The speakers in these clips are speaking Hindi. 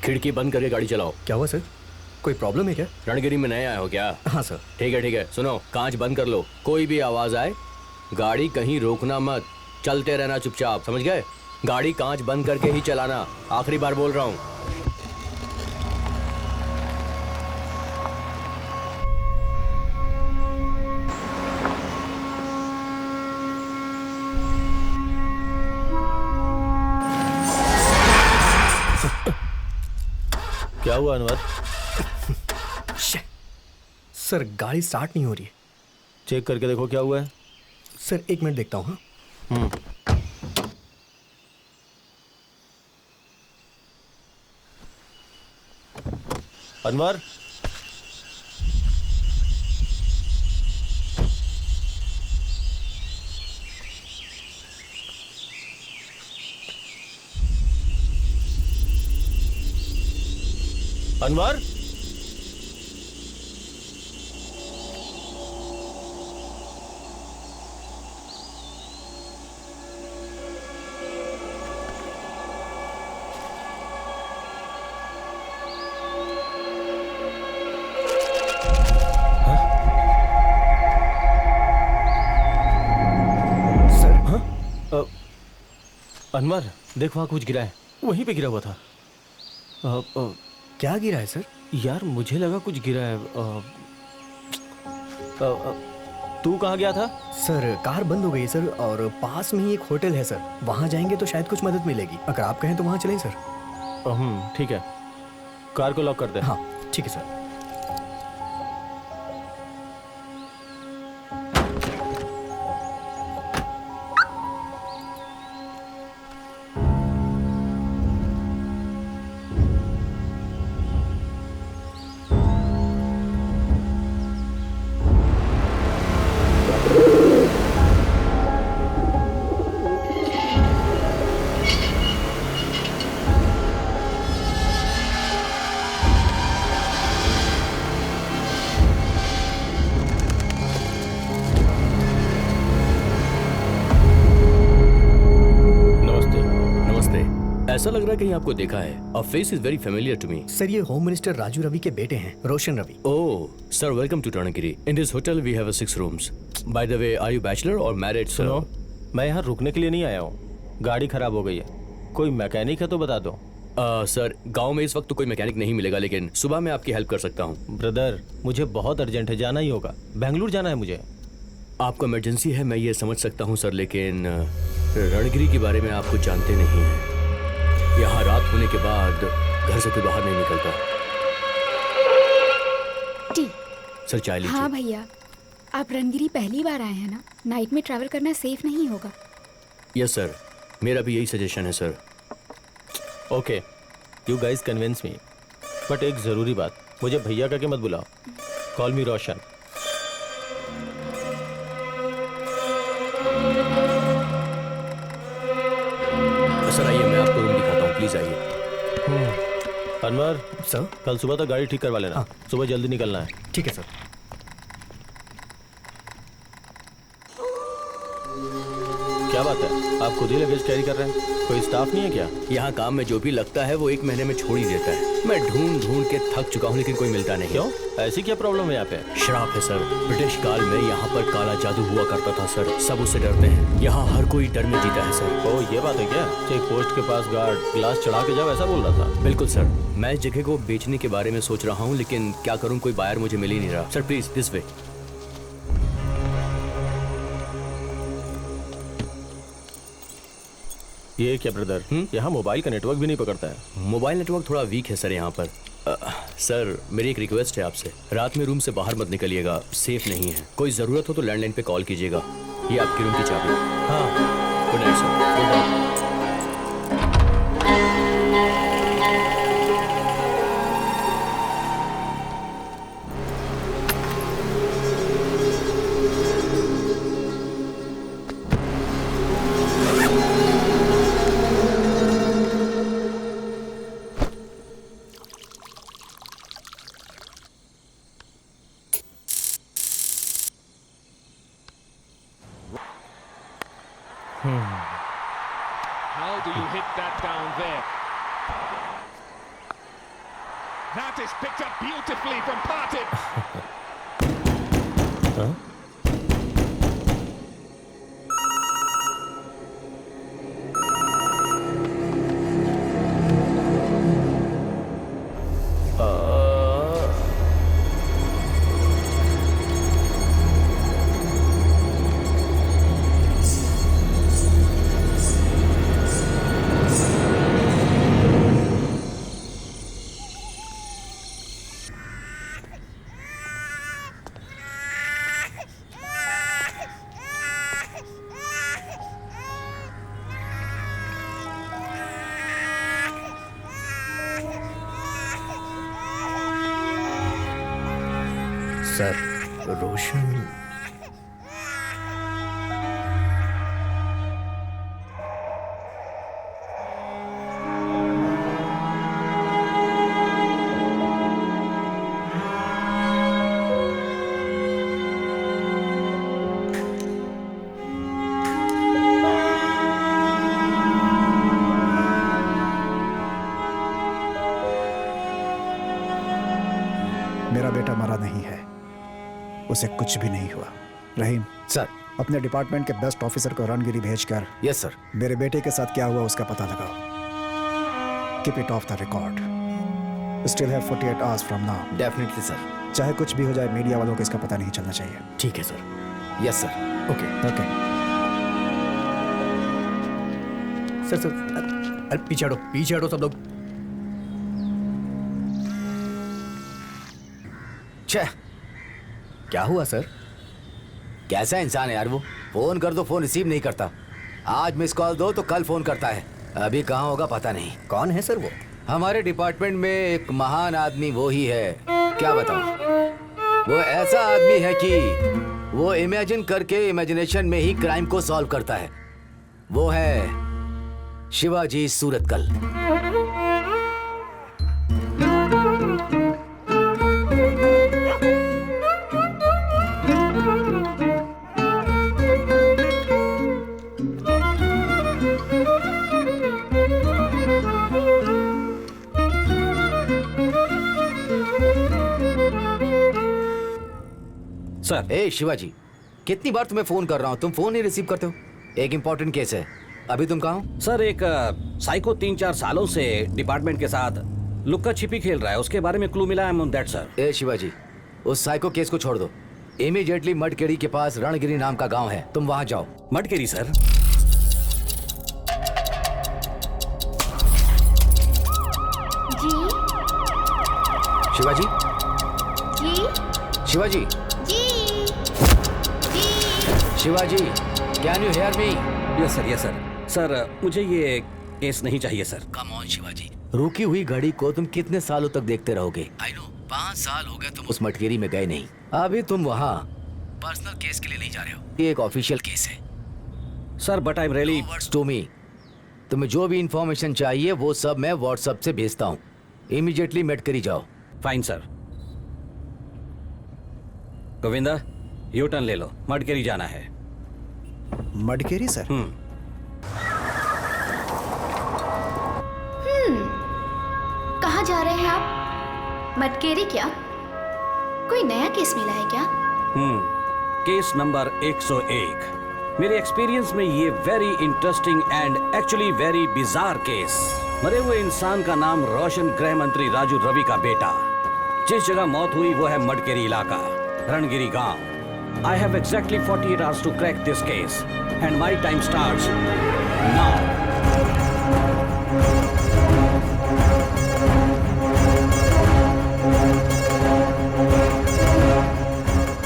खिड़की बंद करके गाड़ी चलाओ। क्या हुआ सर? कोई प्रॉब्लम है क्या? रणगिरी में नए आए हो क्या? हाँ सर। ठीक है, सुनो, कांच बंद कर लो। कोई भी आवाज आए गाड़ी कहीं रोकना मत, चलते रहना चुपचाप, समझ गए? गाड़ी कांच बंद करके ही चलाना, आखिरी बार बोल रहा हूँ। क्या हुआ अनवर? सर गाड़ी स्टार्ट नहीं हो रही है। चेक करके देखो क्या हुआ है। सर 1 मिनट देखता हूँ। हाँ अनवर, अनवर, अनवर देख वहाँ कुछ गिरा है, वहीं पे गिरा हुआ था। क्या गिरा है सर? यार मुझे लगा कुछ गिरा है। तू कहाँ गया था? सर कार बंद हो गई है सर, और पास में ही एक होटल है सर, वहाँ जाएंगे तो शायद कुछ मदद मिलेगी। अगर आप कहें तो वहाँ चलें सर। ठीक है, कार को लॉक कर दे। हाँ ठीक है सर। ऐसा लग रहा है कहीं आपको देखा है। A face is very familiar to me. Sir ये होम मिनिस्टर राजू रवि के बेटे हैं, Roshan Ravi. Oh sir, welcome to Turnagiri. In this hotel we have 6 rooms. By the way, are you bachelor or married? सुनो, मैं यहाँ रुकने के लिए नहीं आया हूँ, गाड़ी खराब हो गई है, कोई मैकेनिक है तो बता दो। सर गांव में इस वक्त तो कोई मैकेनिक नहीं मिलेगा, लेकिन सुबह मैं आपकी हेल्प कर सकता हूँ। ब्रदर मुझे बहुत अर्जेंट है, जाना ही होगा, बेंगलुरु जाना है मुझे। आपको इमरजेंसी है, मैं ये समझ सकता हूँ सर, लेकिन रणगिरी के बारे में आप कुछ जानते नहीं हैं। यहाँ रात होने के बाद घर से कोई बाहर नहीं निकलता। टी सर चाय लीजिए। हाँ भैया, आप रणगिरी पहली बार आए हैं ना, नाइट में ट्रैवल करना सेफ नहीं होगा। यस सर, मेरा भी यही सजेशन है sir. Okay, you guys convince me, but एक जरूरी बात, मुझे भैया करके मत बुलाओ, कॉल मी रोशन। सर आइए, मैं आपको रूम दिखाता हूँ, प्लीज आइए। अनवर सर, कल सुबह तक गाड़ी ठीक करवा लेना। हाँ। सुबह जल्दी निकलना है। ठीक है सर। क्या बात है, आप खुद ही लगेज कैरी कर रहे हैं, कोई स्टाफ नहीं है क्या? यहाँ काम में जो भी लगता है वो 1 महीने में छोड़ ही देता है। मैं ढूंढ ढूंढ के थक चुका हूँ, लेकिन कोई मिलता नहीं। क्यों, ऐसी क्या प्रॉब्लम है यहाँ पे? श्राप है सर। ब्रिटिश काल में यहाँ पर काला जादू हुआ करता था सर, सब उससे डरते हैं। यहाँ हर कोई डर में जीता है सर। ओ ये बात है क्या? चेक पोस्ट के पास गार्ड ग्लास चढ़ा के जाओ, ऐसा बोल रहा था? बिल्कुल सर, मैं इस जगह को बेचने के बारे में सोच रहा हूँ, लेकिन क्या करूँ, कोई बायर मुझे मिल ही नहीं रहा। Sir please this way. ये क्या ब्रदर, यहाँ मोबाइल का नेटवर्क भी नहीं पकड़ता है। मोबाइल नेटवर्क थोड़ा वीक है सर यहाँ पर। सर मेरी एक रिक्वेस्ट है आपसे, रात में रूम से बाहर मत निकलिएगा, सेफ नहीं है। कोई ज़रूरत हो तो लैंडलाइन पे कॉल कीजिएगा। ये आपकी रूम की चाबी। हाँ, good night sir. Good night. How do you hit that down there? That is picked up beautifully from Partey. हाँ? सर रोशन मेरा बेटा मरा नहीं है, उसे कुछ भी नहीं हुआ। रहीम सर। अपने डिपार्टमेंट के बेस्ट ऑफिसर को रणगिरी भेजकर यस सर। मेरे बेटे के साथ क्या हुआ उसका पता लगाओ। Keep it of the record. Still have 48 hours from now. Definitely sir. चाहे कुछ भी हो जाए, मीडिया वालों को इसका पता नहीं चलना चाहिए। ठीक है sir. Yes sir. Okay okay sir. अरे पीछे हटो सब लोग। छह, क्या हुआ सर? कैसा इंसान है यार वो। फोन कर दो, फोन रिसीव नहीं करता। आज मिस कॉल दो तो कल फोन करता है। अभी कहाँ होगा पता नहीं। कौन है सर वो? हमारे डिपार्टमेंट में एक महान आदमी वो ही है। क्या बताऊं, वो ऐसा आदमी है कि वो इमेजिन करके इमेजिनेशन में ही क्राइम को सॉल्व करता है। वो है शिवाजी सूरतकल। सर। ए शिवाजी, कितनी बार तुम्हें फोन कर रहा हूँ, तुम फोन नहीं रिसीव करते हो। एक इम्पोर्टेंट केस है। अभी तुम कहाँ हो? सर, एक साइको 3-4 सालों से डिपार्टमेंट के साथ लुक्का छिपी खेल रहा है, उसके बारे में क्लू मिला है। On that sir. ए शिवाजी, उस साइको केस को छोड़ दो। इमीडिएटली मडकेड़ी के पास रणगिरी नाम का गांव है, तुम वहां जाओ। मडकेरी सर। जी शिवाजी, जी शिवाजी, जी जी Shivaji, can you hear me? Yes sir, yes sir. Sir, मुझे ये केस नहीं चाहिए सर। Come on Shivaji. रुकी हुई घड़ी को तुम कितने सालों तक देखते रहोगे? आई नो, 5 साल हो गए तुम उस मटकेरी में गए नहीं। अभी तुम वहाँ पर्सनल केस के लिए नहीं जा रहे हो, ये एक ऑफिशियल केस है। Sir, but I am really. Words to me. तुम्हें जो भी इंफॉर्मेशन चाहिए वो सब मैं व्हाट्सएप से भेजता हूँ। इमीडिएटली मटकेरी जाओ। Fine sir. Govinda, U turn ले लो, मडकेरी जाना है। मडकेरी सर? कहाँ जा रहे हैं आप? मटकेरी क्या? कोई नया केस मिला है क्या? Case number 101। मेरे एक्सपीरियंस में ये very interesting and actually very bizarre case. मरे हुए इंसान का नाम रोशन गृह मंत्री राजू रवि का बेटा। जिस जगह मौत हुई वो है मडकेरी इलाका, रणगिरी गांव। I have exactly 48 hours to crack this case and my time starts now.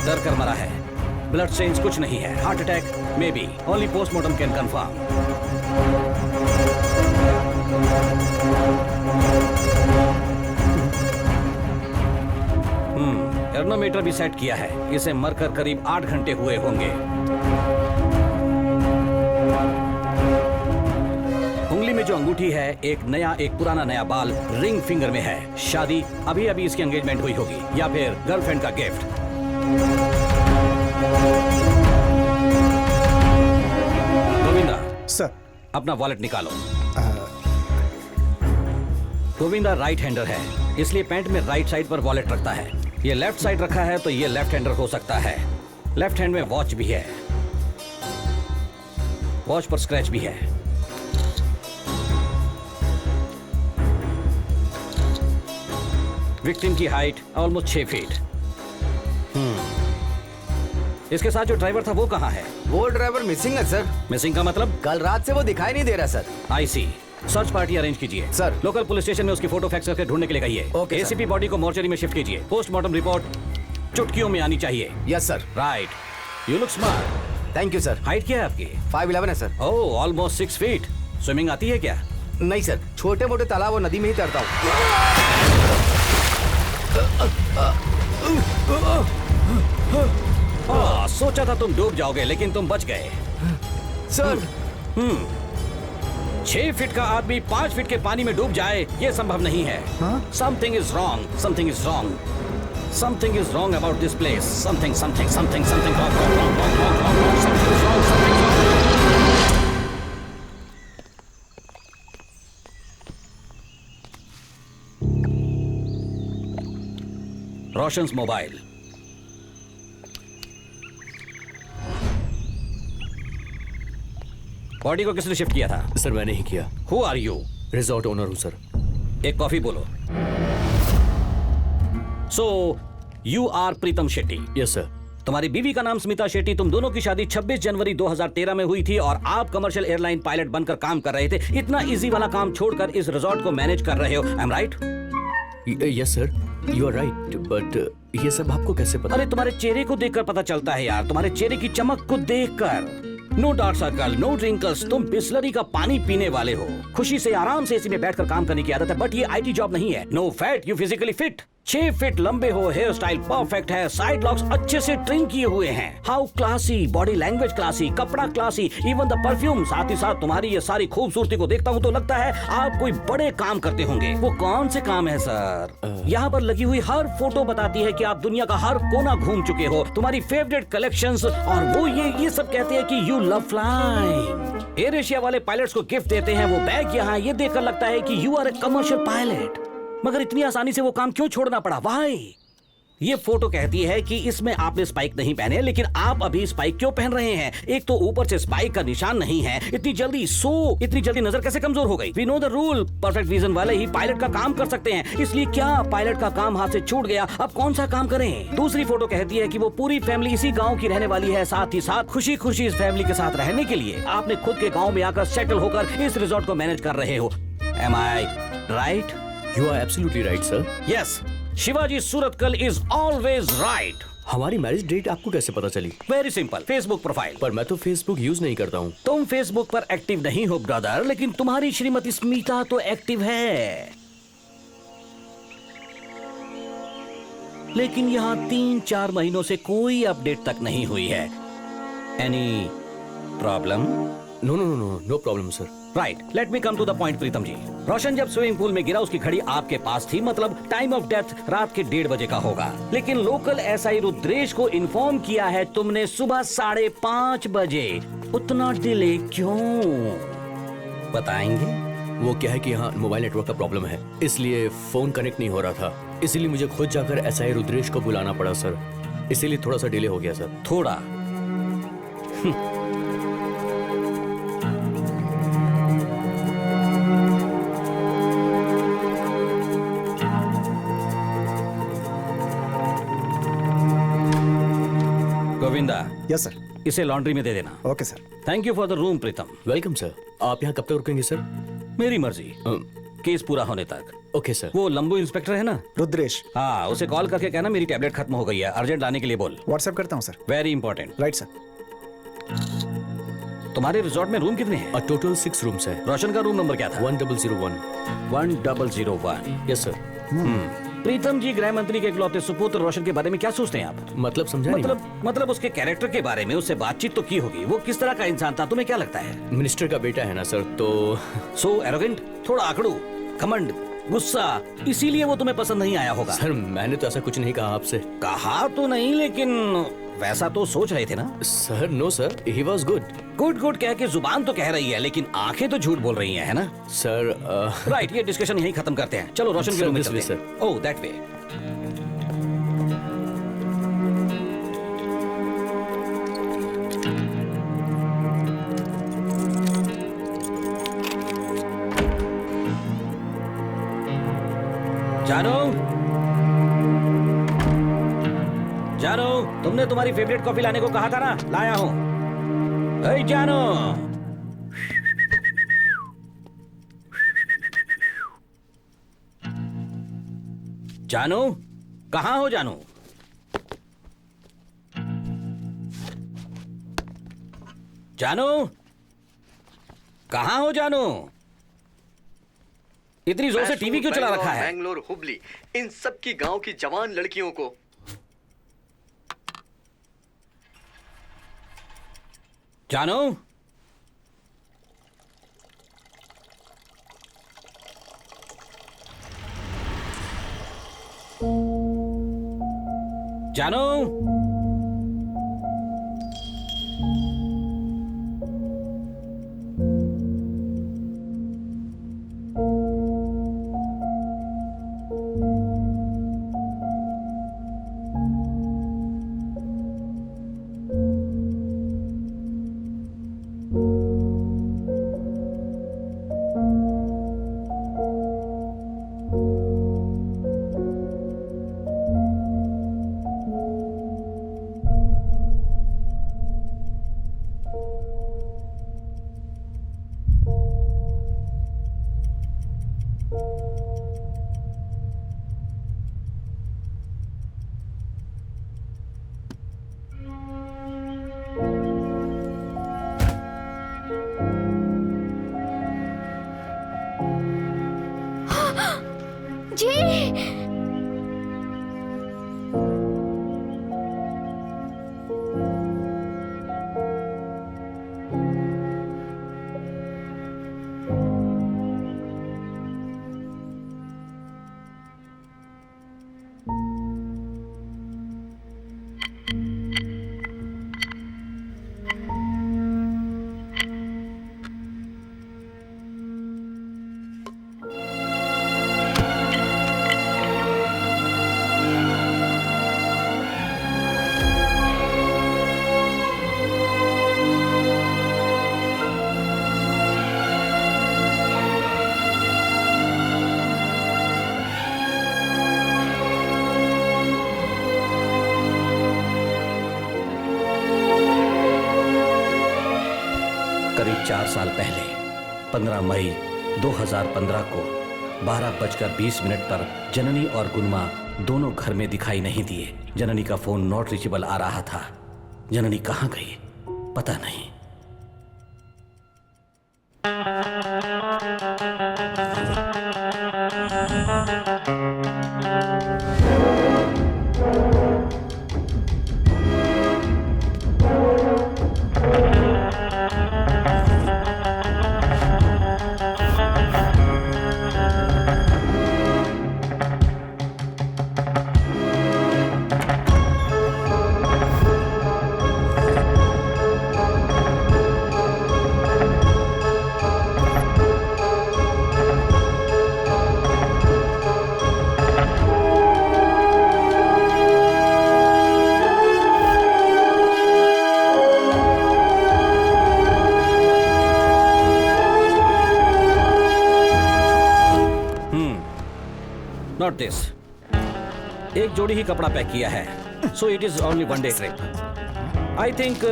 डर कर मरा है, ब्लड स्टेन्स कुछ नहीं है, heart attack may be, only postmortem can confirm. एर्नोमीटर भी सेट किया है, इसे मरकर करीब 8 घंटे हुए होंगे। उंगली में जो अंगूठी है, एक पुराना नया बाल रिंग फिंगर में है। शादी अभी अभी इसकी एंगेजमेंट हुई होगी या फिर गर्लफ्रेंड का गिफ्ट। गोविंदा सर। अपना वॉलेट निकालो। गोविंदा राइट हैंडर है, इसलिए पैंट में राइट साइड पर वॉलेट रखता है। ये लेफ्ट साइड रखा है तो ये लेफ्ट हैंडर हो सकता है। लेफ्ट हैंड में वॉच भी है, वॉच पर स्क्रैच भी है। विक्टिम की हाइट ऑलमोस्ट 6 फीट। इसके साथ जो ड्राइवर था वो कहाँ है? वो ड्राइवर मिसिंग है सर। मिसिंग का मतलब? कल रात से वो दिखाई नहीं दे रहा सर। आई सी। सर्च पार्टी अरेंज कीजिए सर। लोकल पुलिस स्टेशन में उसकी फोटो फैक्स करके ढूंढने के लिए कहिए। Okay, sir. एसीपी बॉडी को मोर्चरी में शिफ्ट कीजिए। पोस्टमार्टम रिपोर्ट चुटकियों में आनी चाहिए। Yes sir. Right. You look smart. Thank you sir. Height क्या है आपकी? 5'11" है सर। ओह, ऑलमोस्ट 6 फीट। स्विमिंग आती है क्या? नहीं सर, छोटे मोटे तालाब और नदी में ही तैरता हूँ। सोचा था तुम डूब जाओगे लेकिन तुम बच गए। सर 6 फीट का आदमी 5 फीट के पानी में डूब जाए ये संभव नहीं है। Something is wrong, something is wrong, something is wrong about this place. Something something something something wrong, wrong, wrong, wrong, wrong, wrong, something is wrong, something is wrong. Roshan's mobile. Body को किसने शिफ्ट किया था? सर मैंने ही किया। Who are you? Resort owner हूँ सर। एक कॉफी बोलो। So you are Pritam Shetty. Yes sir. तुम्हारी बीवी का नाम स्मिता शेट्टी। तुम दोनों की शादी 26 जनवरी 2013 में हुई थी और आप कमर्शियल एयरलाइन पायलट बनकर काम कर रहे थे। इतना इजी वाला काम छोड़कर इस रिजॉर्ट को मैनेज कर रहे हो। I am right? Yes sir, you are right, but ये सब आपको कैसे पता? अरे तुम्हारे चेहरे को देखकर पता चलता है यार, तुम्हारे चेहरे की चमक को देखकर। No dark circle, no wrinkles, तुम बिस्लरी का पानी पीने वाले हो। खुशी से आराम से एसी में बैठकर काम करने की आदत है, बट ये आईटी जॉब नहीं है। No fat, you physically fit. 6 feet लंबे हो, हेयर स्टाइल परफेक्ट है, साइड लॉक्स अच्छे से ट्रिम किए हुए हैं। How classy, body language classy, कपड़ा क्लासी, इवन द परफ्यूम। साथ ही साथ तुम्हारी ये सारी खूबसूरती को देखता हूँ तो लगता है आप कोई बड़े काम करते होंगे। वो कौन से काम है सर? यहाँ पर लगी हुई हर फोटो बताती है कि आप दुनिया का हर कोना घूम चुके हो। तुम्हारी फेवरेट कलेक्शंस, और वो ये सब कहते हैं कि you love flying. Air Asia वाले पायलट्स को गिफ्ट देते हैं वो बैग यहाँ, ये देखकर लगता है कि you are a commercial pilot. मगर इतनी आसानी से वो काम क्यों छोड़ना पड़ा? वाई? ये फोटो कहती है कि इसमें आपने स्पाइक नहीं पहने, लेकिन आप अभी स्पाइक क्यों पहन रहे हैं? एक तो ऊपर से स्पाइक का निशान नहीं है। इतनी जल्दी नजर कैसे कमजोर हो गई? We know the rule, perfect vision वाले ही पायलट का काम कर सकते हैं। इसलिए क्या पायलट का काम हाथ से छूट गया? अब कौन सा काम करें? दूसरी फोटो कहती है कि वो पूरी फैमिली इसी गाँव की रहने वाली है। साथ ही साथ खुशी खुशी इस फैमिली के साथ रहने के लिए आपने खुद के गाँव में आकर सेटल होकर इस रिजॉर्ट को मैनेज कर रहे हो। Am I right? You are absolutely right sir. Yes, Shivaji Suratkal is always right. हमारी मैरिज डेट आपको कैसे पता चली? Very simple, Facebook profile. पर मैं तो फेसबुक यूज नहीं करता हूँ। तुम फेसबुक पर एक्टिव नहीं हो ब्रदर, लेकिन तुम्हारी श्रीमती स्मिता तो एक्टिव है। लेकिन यहाँ 3-4 महीनों से कोई अपडेट तक नहीं हुई है। Any problem? No no no no, no problem sir. Right, let me come to the point Pritam ji. Roshan जब स्विमिंग पूल में गिरा उसकी घड़ी आपके पास थी, मतलब टाइम ऑफ डेथ रात के 1:30 बजे का होगा। लेकिन लोकल एसआई रुद्रेश को इन्फॉर्म किया है तुमने सुबह 5:30 बजे। उतना डिले क्यों? बताएंगे? वो क्या है कि यहाँ मोबाइल नेटवर्क का प्रॉब्लम है, इसलिए फोन कनेक्ट नहीं हो रहा था। इसीलिए मुझे खुद जाकर एसआई रुद्रेश को बुलाना पड़ा सर। इसीलिए थोड़ा सा डिले हो गया सर। थोड़ा? गोविंदा। Yes sir. इसे लॉन्ड्री में दे देना। Okay sir. Thank you for the room Pritam. Welcome sir. आप यहाँ कब तक रुकेंगे सर? मेरी मर्जी, केस पूरा होने तक। Okay sir. वो लंबू इंस्पेक्टर है ना, रुद्रेश। हाँ, उसे कॉल करके कहना मेरी टैबलेट खत्म हो गई है, अर्जेंट लाने के लिए बोल। व्हाट्सएप करता हूँ sir. Very important. Right sir. तुम्हारे रिजॉर्ट में रूम कितने हैं? टोटल 6 रूम्स है। रोशन का रूम नंबर क्या था? 1001। 1001। Yes sir. प्रीतम जी, गृह मंत्री के इकलौते सुपुत्र रोशन के बारे में क्या सोचते हैं आप? मतलब समझा नहीं। मतलब उसके कैरेक्टर के बारे में उससे बातचीत तो की होगी। वो किस तरह का इंसान था, तुम्हें क्या लगता है? मिनिस्टर का बेटा है ना सर, तो सो एरोगेंट, थोड़ा आकड़ू, घमंड, गुस्सा, इसीलिए वो तुम्हें पसंद नहीं आया होगा। सर मैंने तो ऐसा कुछ नहीं कहा आपसे। कहा तो नहीं, लेकिन वैसा तो सोच रहे थे ना? Sir no sir, he was good. Good good कह के जुबान तो कह रही है, लेकिन आंखें तो झूठ बोल रही हैं, है ना? सर राइट, ये डिस्कशन यहीं खत्म करते हैं। चलो रोशन के Sir, रूम में this way, चलते हैं। ओह, दैट वे। जानो, जानो, तुमने तुम्हारी फेवरेट कॉफी लाने को कहा था ना, लाया हूं। ए जानो, जानो, कहां हो जानो? जानो, कहां हो जानो? इतनी जोर से टीवी क्यों चला रखा है? बैंगलोर, हुबली, इन सब की गांव की जवान लड़कियों को जानो, जानो, जी, करीब 4 साल पहले 15 मई 2015 को 12:20 पर जननी और गुनमा दोनों घर में दिखाई नहीं दिए। जननी का फोन नॉट रीचेबल आ रहा था। जननी कहां गई पता नहीं। Not this. एक जोड़ी ही कपड़ा पैक किया है, so it is only one day trip. I think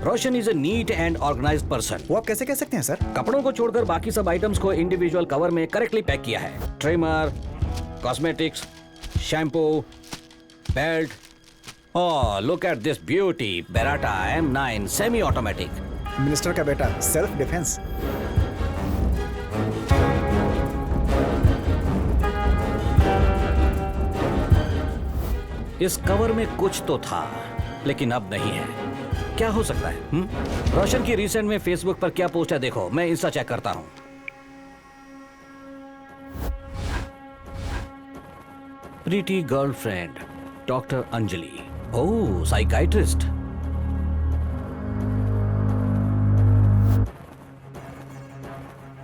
Roshan is a neat and organised person. वो आप कैसे कह सकते हैं सर? कपड़ों को छोड़कर बाकी सब आइटम्स को इंडिविजुअल कवर में करेक्टली पैक किया है। Trimmer, cosmetics, shampoo, belt. Oh, look at this beauty, Beretta M9 semi automatic. Minister का बेटा, सेल्फ डिफेंस। इस कवर में कुछ तो था, लेकिन अब नहीं है। क्या हो सकता है? रोशन की रिसेंट में फेसबुक पर क्या पोस्ट है देखो, मैं इंस्टा चेक करता हूं। Pretty girlfriend doctor Anjali. Oh, psychiatrist.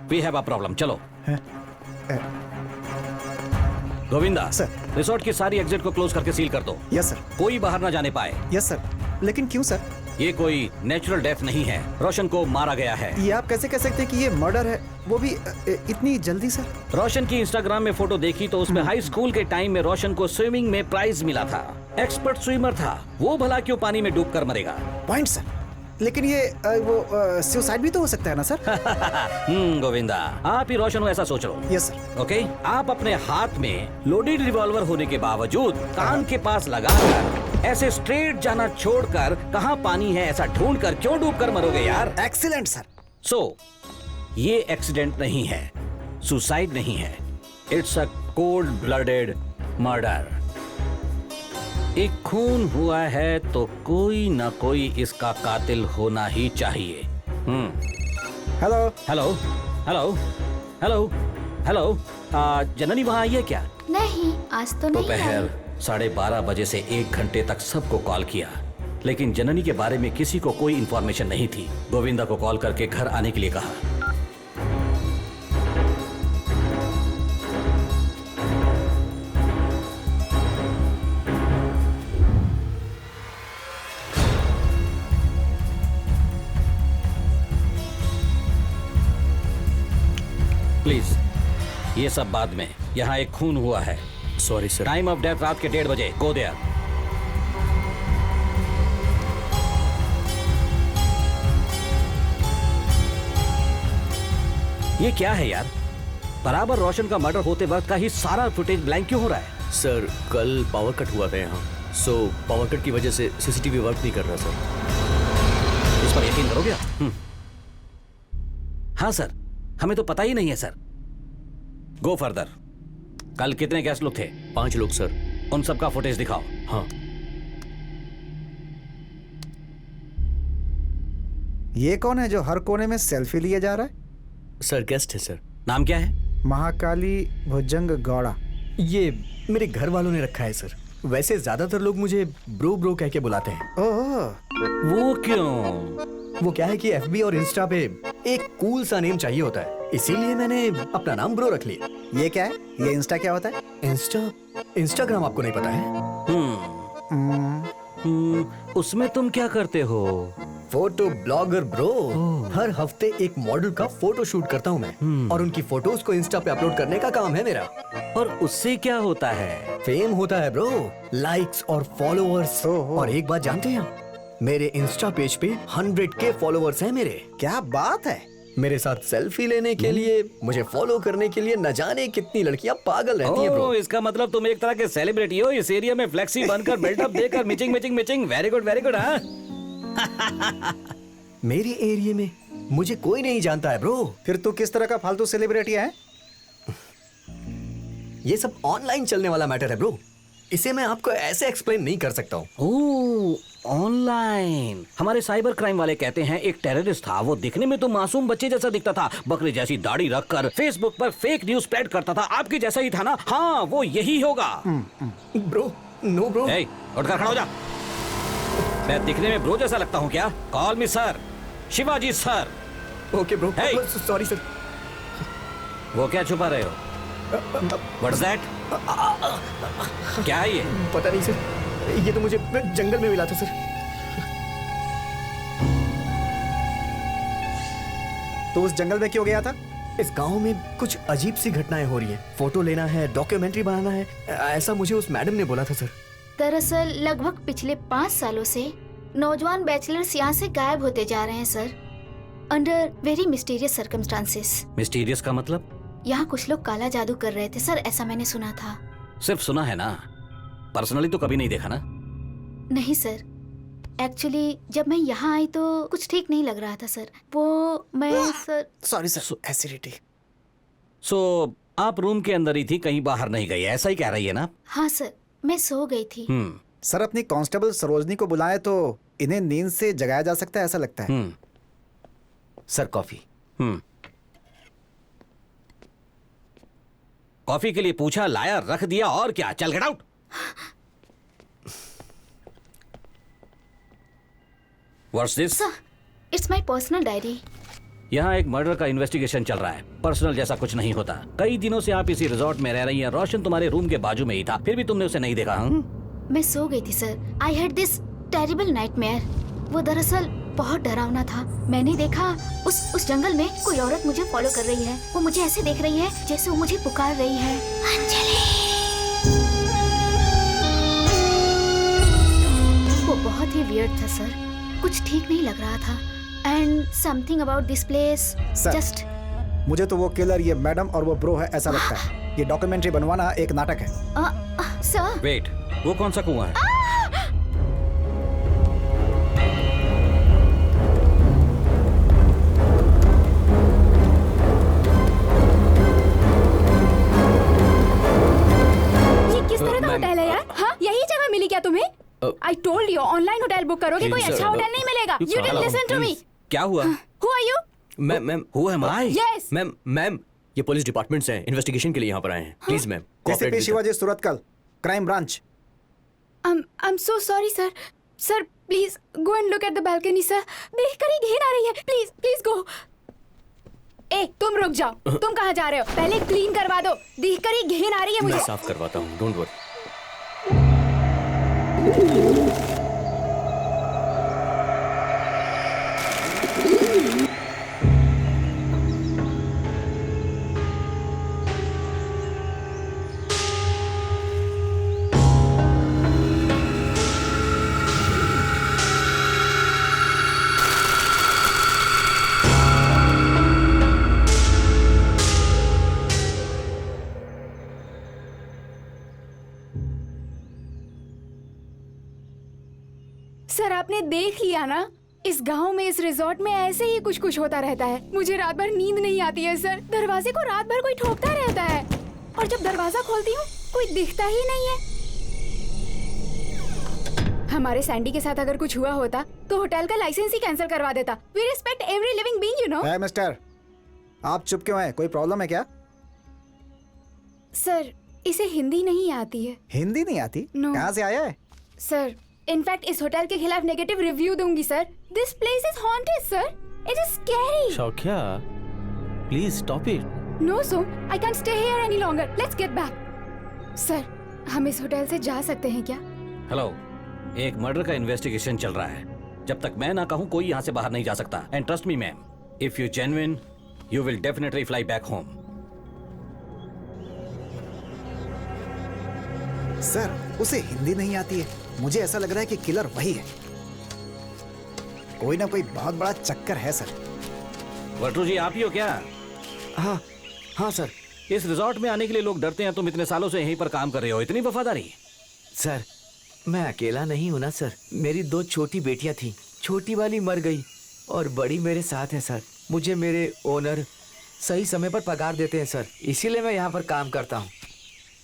We have a problem, चलो। गोविंदा सर। रिसोर्ट की सारी एग्जिट को क्लोज करके सील कर दो। Yes sir. कोई बाहर ना जाने पाए। Yes sir. लेकिन क्यों सर? ये कोई नेचुरल डेथ नहीं है, रोशन को मारा गया है। ये आप कैसे कह सकते हैं कि ये मर्डर है, वो भी इतनी जल्दी सर? रोशन की इंस्टाग्राम में फोटो देखी तो उसमें हाई स्कूल के टाइम में रोशन को स्विमिंग में प्राइज मिला था। एक्सपर्ट स्विमर था, वो भला क्यों पानी में डूबकर मरेगा? Point sir. लेकिन ये वो सुसाइड भी तो हो सकता है ना सर? गोविंदा, आप ही रोशन हो ऐसा सोच लो। Yes sir. ओके, आप अपने हाथ में लोडेड रिवॉल्वर होने के बावजूद कान के पास लगाकर ऐसे स्ट्रेट जाना छोड़कर कहाँ पानी है ऐसा ढूंढकर क्यों डूबकर मरोगे यार? Excellent sir. ये एक्सीडेंट नहीं है, सुसाइड नहीं है, it's a cold blooded murder. एक खून हुआ है तो कोई ना कोई इसका कातिल होना ही चाहिए। Hello hello hello hello hello, Janani वहाँ आई है क्या? नहीं, आज तो नहीं दोपहर आई। 12:30 बजे से 1 घंटे तक सबको कॉल किया, लेकिन जननी के बारे में किसी को कोई इन्फॉर्मेशन नहीं थी। गोविंदा को कॉल करके घर आने के लिए कहा। प्लीज, ये सब बाद में, यहाँ एक खून हुआ है। Sorry sir. Time of death रात के 1:30 बजे। Go there. ये क्या है यार? बराबर रोशन का मर्डर होते वक्त का ही सारा फुटेज ब्लैंक क्यों हो रहा है? सर, कल पावर कट हुआ था यहाँ, सो पावर कट की वजह से सीसीटीवी वर्क नहीं कर रहा सर। इस पर यकीन करोगे? हाँ सर, हमें तो पता ही नहीं है सर। Go further. कल कितने गेस्ट लोग थे? 5 लोग सर। उन सबका फुटेज दिखाओ। हाँ। ये कौन है जो हर कोने में सेल्फी लिए जा रहा है? सर, गेस्ट है सर। नाम क्या है? महाकाली भुजंग गौड़ा। ये मेरे घर वालों ने रखा है सर। वैसे ज्यादातर लोग मुझे ब्रो ब्रो कह के बुलाते हैं। ओह, वो क्यों? वो क्या है कि एफबी और इंस्टा पे एक कूल सा नेम चाहिए होता है, इसीलिए मैंने अपना नाम ब्रो रख लिया। ये क्या है? ये इंस्टा क्या होता है? इंस्टाग्राम आपको नहीं पता है? उसमें तुम क्या करते हो? Photo blogger bro. हर हफ्ते एक मॉडल का फोटो शूट करता हूँ मैं, और उनकी फोटोज को इंस्टा पे अपलोड करने का काम है मेरा। और उससे क्या होता है? फेम होता है ब्रो, लाइक्स और फॉलोअर्स। और एक बात जानते हैं, मेरे इंस्टा पेज पे 100K फॉलोअर्स हैं मेरे। क्या बात है! मेरे साथ सेल्फी लेने के लिए, मुझे फॉलो करने के लिए न जाने कितनी लड़कियां पागल रहती हैं ब्रो। इसका मतलब तुम एक तरह के सेलिब्रिटी हो, इस एरिया में फ्लेक्सी बनकर बिल्डअप देकर मिचिंग मिचिंग मिचिंग। Very good very good. हाँ, मेरे एरिया में मुझे कोई नहीं जानता है ब्रो। फिर तू किस तरह का फालतू सेलिब्रिटी है? ये सब ऑनलाइन चलने वाला मैटर है ब्रो, इसे मैं आपको ऐसे एक्सप्लेन नहीं कर सकता हूँ। ऑनलाइन। हमारे साइबर क्राइम वाले कहते हैं एक टेररिस्ट था, वो दिखने में तो मासूम बच्चे जैसा दिखता था, बकरी जैसी दाढ़ी रखकर फेसबुक पर फेक न्यूज स्प्रेड करता था। आपके जैसा ही था ना? हाँ, वो यही होगा। Bro, no bro. उठकर खड़ा हो जा। मैं दिखने में ब्रो जैसा लगता हूँ क्या? कॉल मी sir, Shivaji sir. Okay bro. Sorry sir. वो क्या छुपा रहे हो? What's that? क्या है ये? पता नहीं सर, ये तो मुझे जंगल में मिला था सर। तो उस जंगल में क्यों गया था? इस गांव में कुछ अजीब सी घटनाएं हो रही हैं। फोटो लेना है, डॉक्यूमेंट्री बनाना है, ऐसा मुझे उस मैडम ने बोला था सर। दरअसल लगभग पिछले 5 सालों से नौजवान बैचलर्स यहाँ से गायब होते जा रहे हैं sir, under very mysterious circumstances. Mysterious का मतलब? यहाँ कुछ लोग काला जादू कर रहे थे सर, ऐसा मैंने सुना था। सिर्फ सुना है ना, पर्सनली तो कभी नहीं देखा ना? नहीं सर, एक्चुअली जब मैं यहाँ आई तो कुछ ठीक नहीं लग रहा था सर। वो मैं sir. Sorry sir, acidity. So आप रूम के अंदर ही थी, कहीं बाहर नहीं गई, ऐसा ही कह रही है ना? हाँ सर, मैं सो गई थी। सर, अपनी कांस्टेबल सरोजनी को बुलाए तो इन्हें नींद से जगाया जा सकता है, ऐसा लगता है। Sir, coffee. कॉफी के लिए पूछा, लाया, रख दिया, और क्या? चल get out. What's this? Sir, it's my personal diary. यहाँ एक मर्डर का इन्वेस्टिगेशन चल रहा है। पर्सनल जैसा कुछ नहीं होता। कई दिनों से आप इसी रिजॉर्ट में रह रही हैं। रोशन तुम्हारे रूम के बाजू में ही था, फिर भी तुमने उसे नहीं देखा। मैं सो गई थी sir. I had this terrible nightmare. वो दरअसल बहुत डरावना था। मैंने देखा उस जंगल में कोई औरत मुझे फॉलो कर रही है। वो मुझे ऐसे देख रही है जैसे वो मुझे पुकार रही है, अंजलि। वो बहुत ही वियर्ड था सर। कुछ ठीक नहीं लग रहा था। And something about this place just. मुझे तो वो किलर ये मैडम और वो ब्रो है ऐसा लगता है। ये डॉक्यूमेंट्री बनवाना एक नाटक है। सर वेट, वो कौन सा कुआं है? होटल है यार। हाँ, यही जगह मिली क्या तुम्हें? I told you online hotel book करोगे कोई अच्छा होटल नहीं मिलेगा। You didn't listen to me. क्या हुआ? Who are you? Ma'am who am I? Yes ma'am ये पुलिस डिपार्टमेंट से हैं, इन्वेस्टिगेशन के लिए यहाँ पर आए हैं। Please ma'am ACP Shivaji Suratkal, crime branch. I am so sorry sir. Sir please go and look at the balcony sir. देखकर ही घिन आ रही है। Please please go. ए तुम रुक जाओ। तुम कहाँ जा रहे हो? पहले क्लीन करवा दो। देखकर ही घिन आ रही है मुझे। मैं साफ करवाता हूँ, डोंट वरी। सर आपने देख लिया ना, इस गांव में इस रिजॉर्ट में ऐसे ही कुछ कुछ होता रहता है। मुझे रात भर नींद नहीं आती है सर। दरवाजे को रात भर कोई ठोकता रहता है और जब दरवाजा खोलती हूँ कोई दिखता ही नहीं है। हमारे सैंडी के साथ अगर कुछ हुआ होता तो होटल का लाइसेंस ही कैंसिल करवा देता। We respect every living being you know. Hey mister, आप चुप क्यों हैं? कोई प्रॉब्लम है क्या? सर इसे हिंदी नहीं आती है। हिंदी नहीं आती? No. कहाँ से आया है? सर इनफैक्ट इस होटल के खिलाफ नेगेटिव रिव्यू दूंगी sir. This place is haunted sir. It is scary. Saukhya, please stop it. No Som, I can't stay here any longer. Let's get back. Sir हम इस होटल से जा सकते हैं क्या? हेलो, एक मर्डर का इन्वेस्टिगेशन चल रहा है। जब तक मैं ना कहूँ कोई यहाँ से बाहर नहीं जा सकता। And trust me ma'am, if you genuine you will definitely fly back home. Sir उसे हिंदी नहीं आती है। मुझे ऐसा लग रहा है कि किलर वही है। कोई ना कोई बहुत बड़ा चक्कर है सर। वर्टू जी, आप ही हो क्या? हाँ हाँ सर। इस रिजॉर्ट में आने के लिए लोग डरते हैं। तुम इतने सालों से यहीं पर काम कर रहे हो, इतनी वफादारी? सर मैं अकेला नहीं हूं ना सर। मेरी 2 छोटी बेटियां थी। छोटी वाली मर गई और बड़ी मेरे साथ है सर। मुझे मेरे ओनर सही समय पर पगार देते हैं सर, इसीलिए मैं यहाँ पर काम करता हूँ।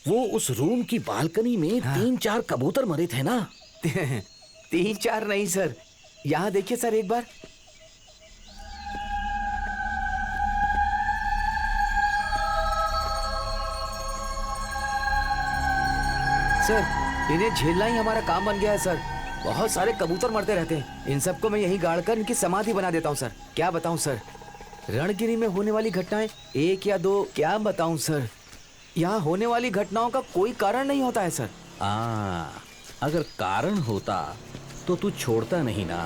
वो उस रूम की बालकनी में 3-4 कबूतर मरे थे ना? 3-4 नहीं सर, यहाँ देखिए सर एक बार। सर इन्हें झेलना ही हमारा काम बन गया है सर। बहुत सारे कबूतर मरते रहते हैं। इन सबको मैं यहीं गाड़कर इनकी समाधि बना देता हूँ सर। क्या बताऊँ सर, रणगिरी में होने वाली घटनाएं 1 या 2 क्या बताऊँ सर। यहाँ होने वाली घटनाओं का कोई कारण नहीं होता है सर। अगर कारण होता तो तू छोड़ता नहीं ना।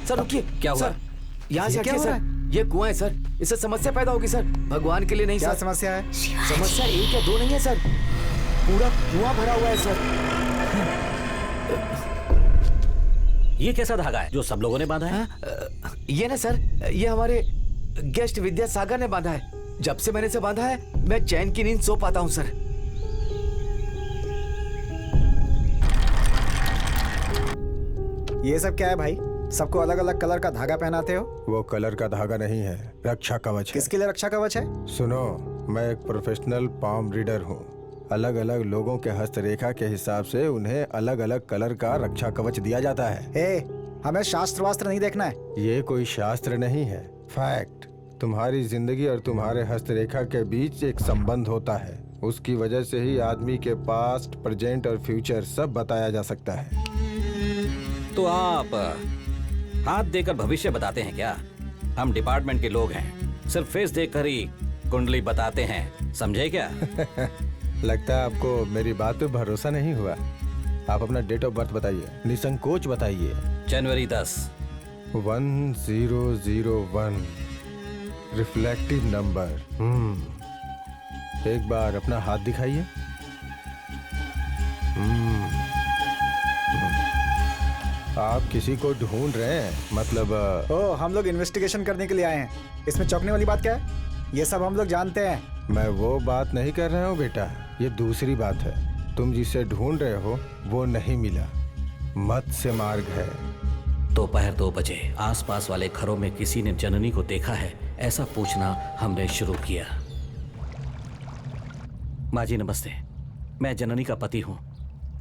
सर रुकिए। क्या हुआ? सर यहाँ से हटिए सर। ये कुआं है सर, इससे समस्या पैदा होगी सर। भगवान के लिए नहीं क्या सर। समस्या है? समस्या 1 या 2 नहीं है सर, पूरा कुआं भरा हुआ है सर। ये कैसा धागा है जो सब लोगों ने बांधा है? ये ना सर, ये हमारे गेस्ट विद्यासागर ने बांधा है। जब से मैंने इसे बांधा है मैं चैन की नींद सो पाता हूँ सर। ये सब क्या है भाई? सबको अलग अलग कलर का धागा पहनाते हो? वो कलर का धागा नहीं है, रक्षा कवच है। किसके लिए रक्षा कवच है? सुनो, मैं एक प्रोफेशनल पाम रीडर हूँ। अलग अलग लोगों के हस्तरेखा के हिसाब से उन्हें अलग अलग कलर का रक्षा कवच दिया जाता है। हमें शास्त्र वास्त्र नहीं देखना है। ये कोई शास्त्र नहीं है, फैक्ट। तुम्हारी जिंदगी और तुम्हारे हस्तरेखा के बीच एक संबंध होता है। उसकी वजह से ही आदमी के पास्ट, प्रेजेंट और फ्यूचर सब बताया जा सकता है। तो आप हाथ देकर भविष्य बताते हैं क्या? हम डिपार्टमेंट के लोग हैं, सिर्फ फेस देखकर ही कुंडली बताते हैं, समझे क्या? लगता है आपको मेरी बात पे भरोसा नहीं हुआ। आप अपना डेट ऑफ बर्थ बताइए, निसंकोच बताइए। जनवरी 10। 1001 रिफ्लेक्टिव नंबर। एक बार अपना हाथ दिखाइए। आप किसी को ढूंढ रहे हैं मतलब? ओ, हम लोग इन्वेस्टिगेशन करने के लिए आए हैं। इसमें चौंकने वाली बात क्या है? ये सब हम लोग जानते हैं। मैं वो बात नहीं कर रहा हूँ बेटा, ये दूसरी बात है। तुम जिसे ढूंढ रहे हो वो नहीं मिला, मत्स्य मार्ग है। दोपहर 2 बजे आसपास वाले घरों में किसी ने जननी को देखा है, ऐसा पूछना हमने शुरू किया। माँ जी नमस्ते, मैं जननी का पति हूँ।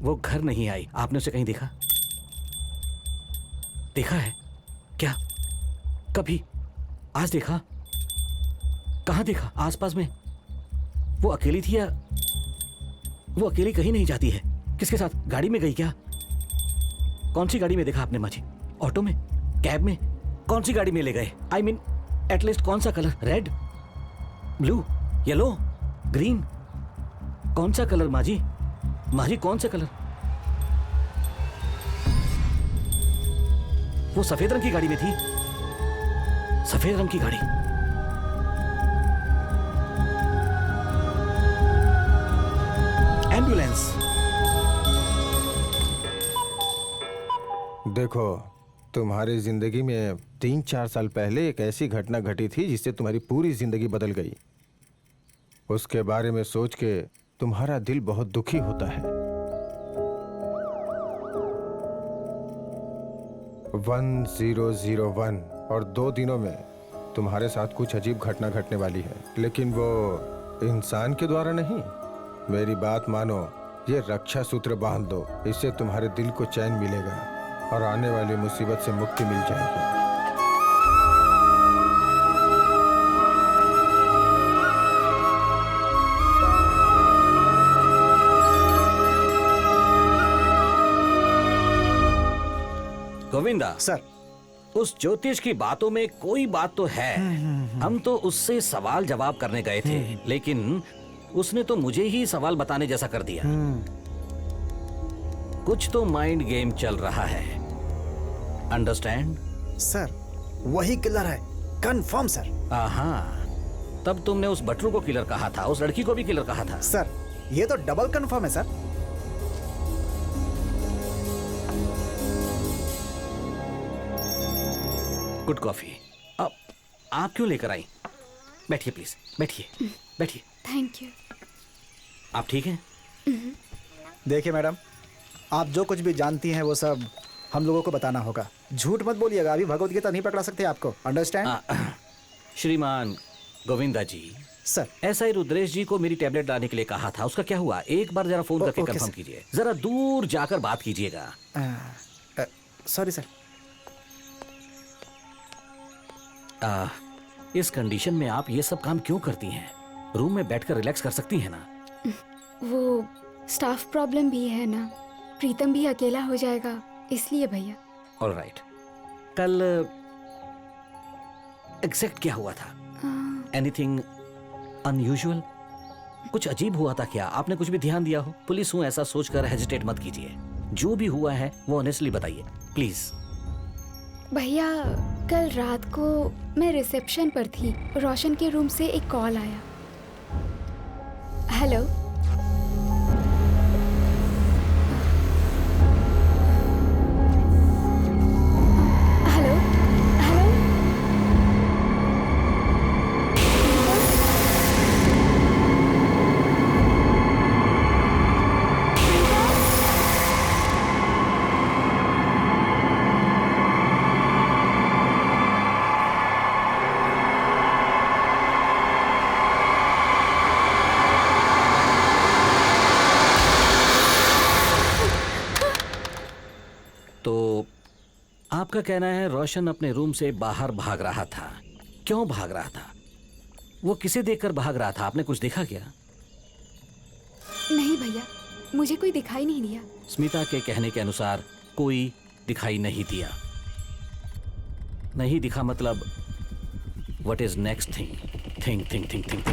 वो घर नहीं आई, आपने उसे कहीं देखा? देखा है क्या? कभी? आज देखा? कहाँ देखा? आसपास में? वो अकेली थी या? वो अकेली कहीं नहीं जाती है। किसके साथ? गाड़ी में गई क्या? कौन सी गाड़ी में देखा आपने माँ जी? ऑटो में? कैब में? कौन सी गाड़ी में ले गए? आई मीन एटलीस्ट कौन सा colour? Red, blue, yellow, green? कौन सा कलर माँ जी? माँ जी कौन सा कलर? वो सफेद रंग की गाड़ी में थी। सफेद रंग की गाड़ी। एम्बुलेंस। देखो, तुम्हारी जिंदगी में 3-4 साल पहले एक ऐसी घटना घटी थी जिससे तुम्हारी पूरी जिंदगी बदल गई। उसके बारे में सोच के तुम्हारा दिल बहुत दुखी होता है। 1001 और 2 दिनों में तुम्हारे साथ कुछ अजीब घटना घटने वाली है, लेकिन वो इंसान के द्वारा नहीं। मेरी बात मानो, ये रक्षा सूत्र बांध दो, इससे तुम्हारे दिल को चैन मिलेगा और आने वाली मुसीबत से मुक्ति मिल जाएगी। गोविंदा सर, उस ज्योतिष की बातों में कोई बात तो है। हम तो उससे सवाल जवाब करने गए थे, लेकिन उसने तो मुझे ही सवाल बताने जैसा कर दिया। कुछ तो माइंड गेम चल रहा है, अंडरस्टैंड? सर, वही किलर है, कंफर्म सर। हाँ, तब तुमने उस बटरू को किलर कहा था, उस लड़की को भी किलर कहा था। सर, ये तो डबल कंफर्म है सर। Good coffee. अब आप क्यों लेकर आई? बैठिए प्लीज, बैठिए बैठिए। Thank you. आप ठीक हैं? देखिए मैडम, आप जो कुछ भी जानती हैं वो सब हम लोगों को बताना होगा। झूठ मत बोलिएगा, अभी भगवत गीता नहीं पकड़ा सकते आपको, अंडरस्टैंड? श्रीमान गोविंदा जी, सर, ऐसा ही रुद्रेश जी को मेरी टैबलेट लाने के लिए कहा था, उसका क्या हुआ? एक बार जरा फोन करके कंफर्म कीजिए, जरा दूर जाकर बात कीजिएगा। Sorry sir. इस कंडीशन में आप ये सब काम क्यों करती हैं? रूम में बैठकर रिलैक्स कर सकती हैं ना? वो स्टाफ प्रॉब्लम भी है ना, प्रीतम भी अकेला हो जाएगा, इसलिए भैया। ऑलराइट। कल एग्जैक्ट क्या हुआ था? Anything unusual? कुछ अजीब हुआ था क्या? आपने कुछ भी ध्यान दिया हो? पुलिस हूं ऐसा सोचकर हेजिटेट मत कीजिए। जो भी हुआ है वो ऑनेस्टली बताइए प्लीज। भैया, कल रात को मैं रिसेप्शन पर थी, रोशन के रूम से एक कॉल आया। Hello, hello, hello. तो आपका कहना है रोशन अपने रूम से बाहर भाग रहा था, क्यों भाग रहा था? वो किसे देखकर भाग रहा था? आपने कुछ देखा क्या? नहीं भैया, मुझे कोई दिखाई नहीं दिया। स्मिता के कहने के अनुसार कोई दिखाई नहीं दिया। नहीं दिखा मतलब what is next thing? Think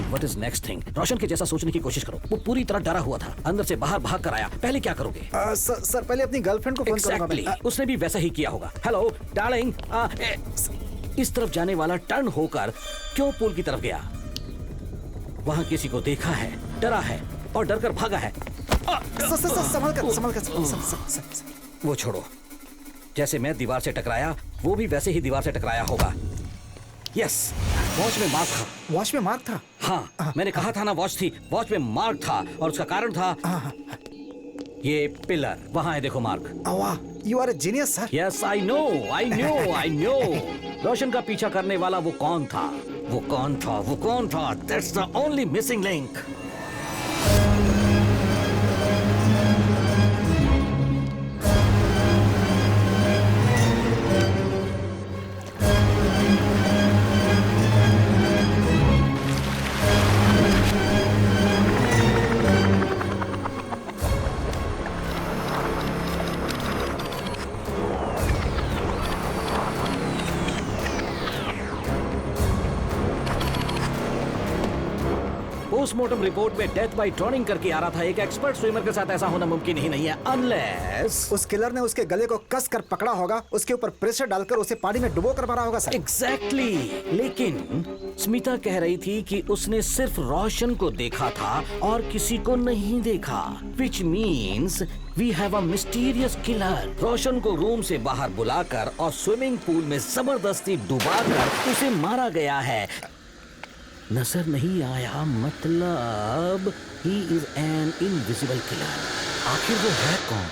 what is next thing? Roshan के जैसा सोचने की कोशिश करो। वो पूरी तरह डरा हुआ था, अंदर से बाहर भाग कर आया। पहले क्या करोगे? सर पहले अपनी गर्लफ्रेंड को फोन करूंगा मैं। उसने भी वैसा ही किया होगा। हेलो डार्लिंग, इस तरफ जाने वाला टर्न होकर क्यों पूल की तरफ गया? वहां किसी को देखा है, डरा है और डर कर भागा है। संभल कर। वो छोड़ो। जैसे मैं दीवार से टकराया, वो भी वैसे ही दीवार से टकराया होगा। यस, वॉच में मार्क था। वॉच में मार्क था? हाँ, मैंने कहा था ना वॉच थी। वॉच में मार्क था और उसका कारण था ये पिलर। वहां है, देखो मार्क। वाह, you are a genius sir. Yes, I know. Roshan का पीछा करने वाला वो कौन था? That's the only missing link. Postmortem report में डेथ बाय ड्रॉनिंग करके आ रहा था। एक एक्सपर्ट स्विमर के साथ ऐसा होना मुमकिन ही नहीं है, अनलेस उस किलर ने उसके गले को कस कर पकड़ा होगा, उसके ऊपर प्रेशर डालकर उसे पानी में डुबो कर मारा होगा सर। एग्जैक्टली। लेकिन स्मिता कह रही थी कि उसने सिर्फ रोशन को देखा था और किसी को नहीं देखा, which means we have a mysterious killer. Roshan को रूम से बाहर बुलाकर और स्विमिंग पूल में जबरदस्ती डुबाकर उसे मारा गया है। नजर नहीं आया मतलब he is an invisible killer. आखिर वो है कौन?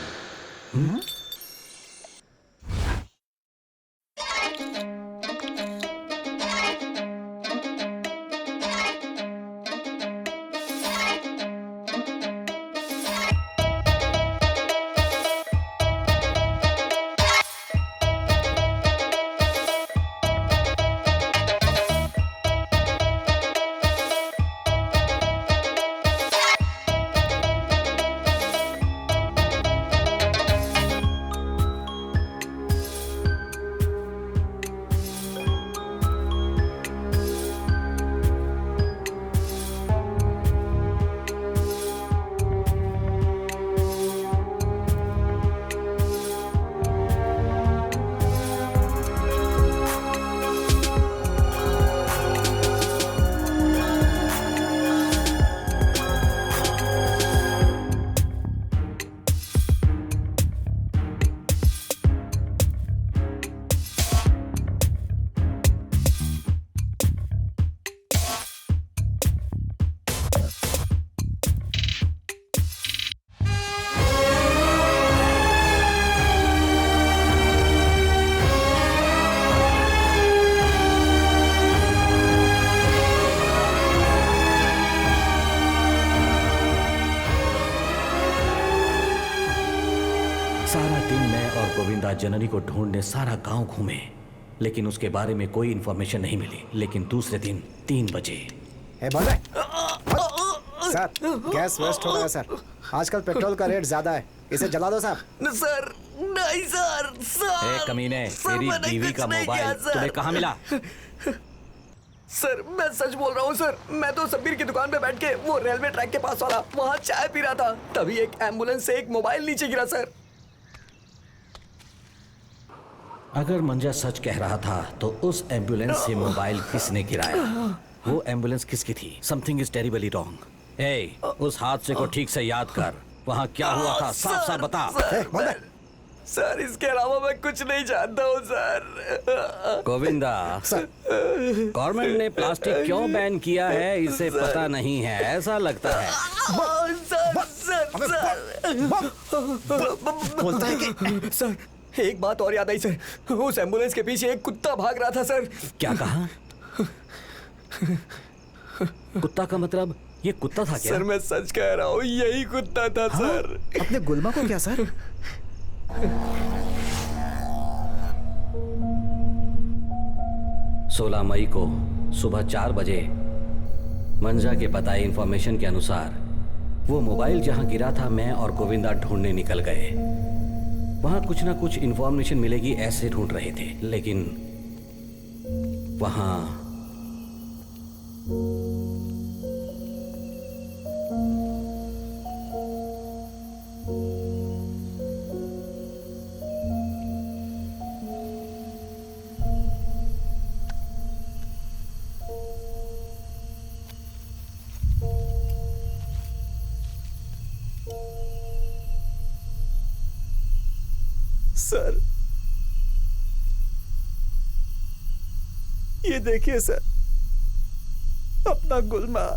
सारा दिन मैं और गोविंदा जननी को ढूंढने सारा गांव घूमे, लेकिन उसके बारे में कोई इंफॉर्मेशन नहीं मिली। लेकिन दूसरे दिन 3 बजे सर, गैस वेस्ट हो गया सर। आजकल पेट्रोल का रेट ज्यादा है, इसे जला दो साहब। सर नहीं सर। ए कमीने, तेरी बीवी का मोबाइल तुम्हें कहाँ मिला? सर मैं सच बोल रहा हूँ सर, मैं तो सब्बीर की दुकान पे बैठ के वो रेलवे ट्रैक के पास वाला वहाँ चाय पी रहा था, तभी एक एम्बुलेंस से एक मोबाइल नीचे गिरा सर। अगर मंजा सच कह रहा था तो उस एम्बुलेंस से मोबाइल किसने गिराया? वो एम्बुलेंस किसकी थी? Something is terribly wrong. ए, उस हादसे को ठीक से याद कर। वहाँ क्या हुआ था? साफ साफ बता। सर इसके अलावा मैं कुछ नहीं जानता हूँ सर। गोविंदा, गवर्नमेंट ने प्लास्टिक क्यों बैन किया है इसे पता नहीं है, ऐसा लगता है। बोलता है कि सर एक बात और याद आई सर, उस एम्बुलेंस के पीछे एक कुत्ता भाग रहा था सर। क्या कहा? कुत्ता का मतलब ये कुत्ता था क्या? सर मैं सच कह रहा हूँ, यही कुत्ता था सर। अपने गुलमा को क्या सर? 16 मई को सुबह 4 बजे मंजा के बताए इंफॉर्मेशन के अनुसार वो मोबाइल जहां गिरा था मैं और गोविंदा ढूंढने निकल गए। वहां कुछ ना कुछ इंफॉर्मेशन मिलेगी ऐसे ढूंढ रहे थे, लेकिन वहां सर, ये देखिए सर, अपना गुलमा।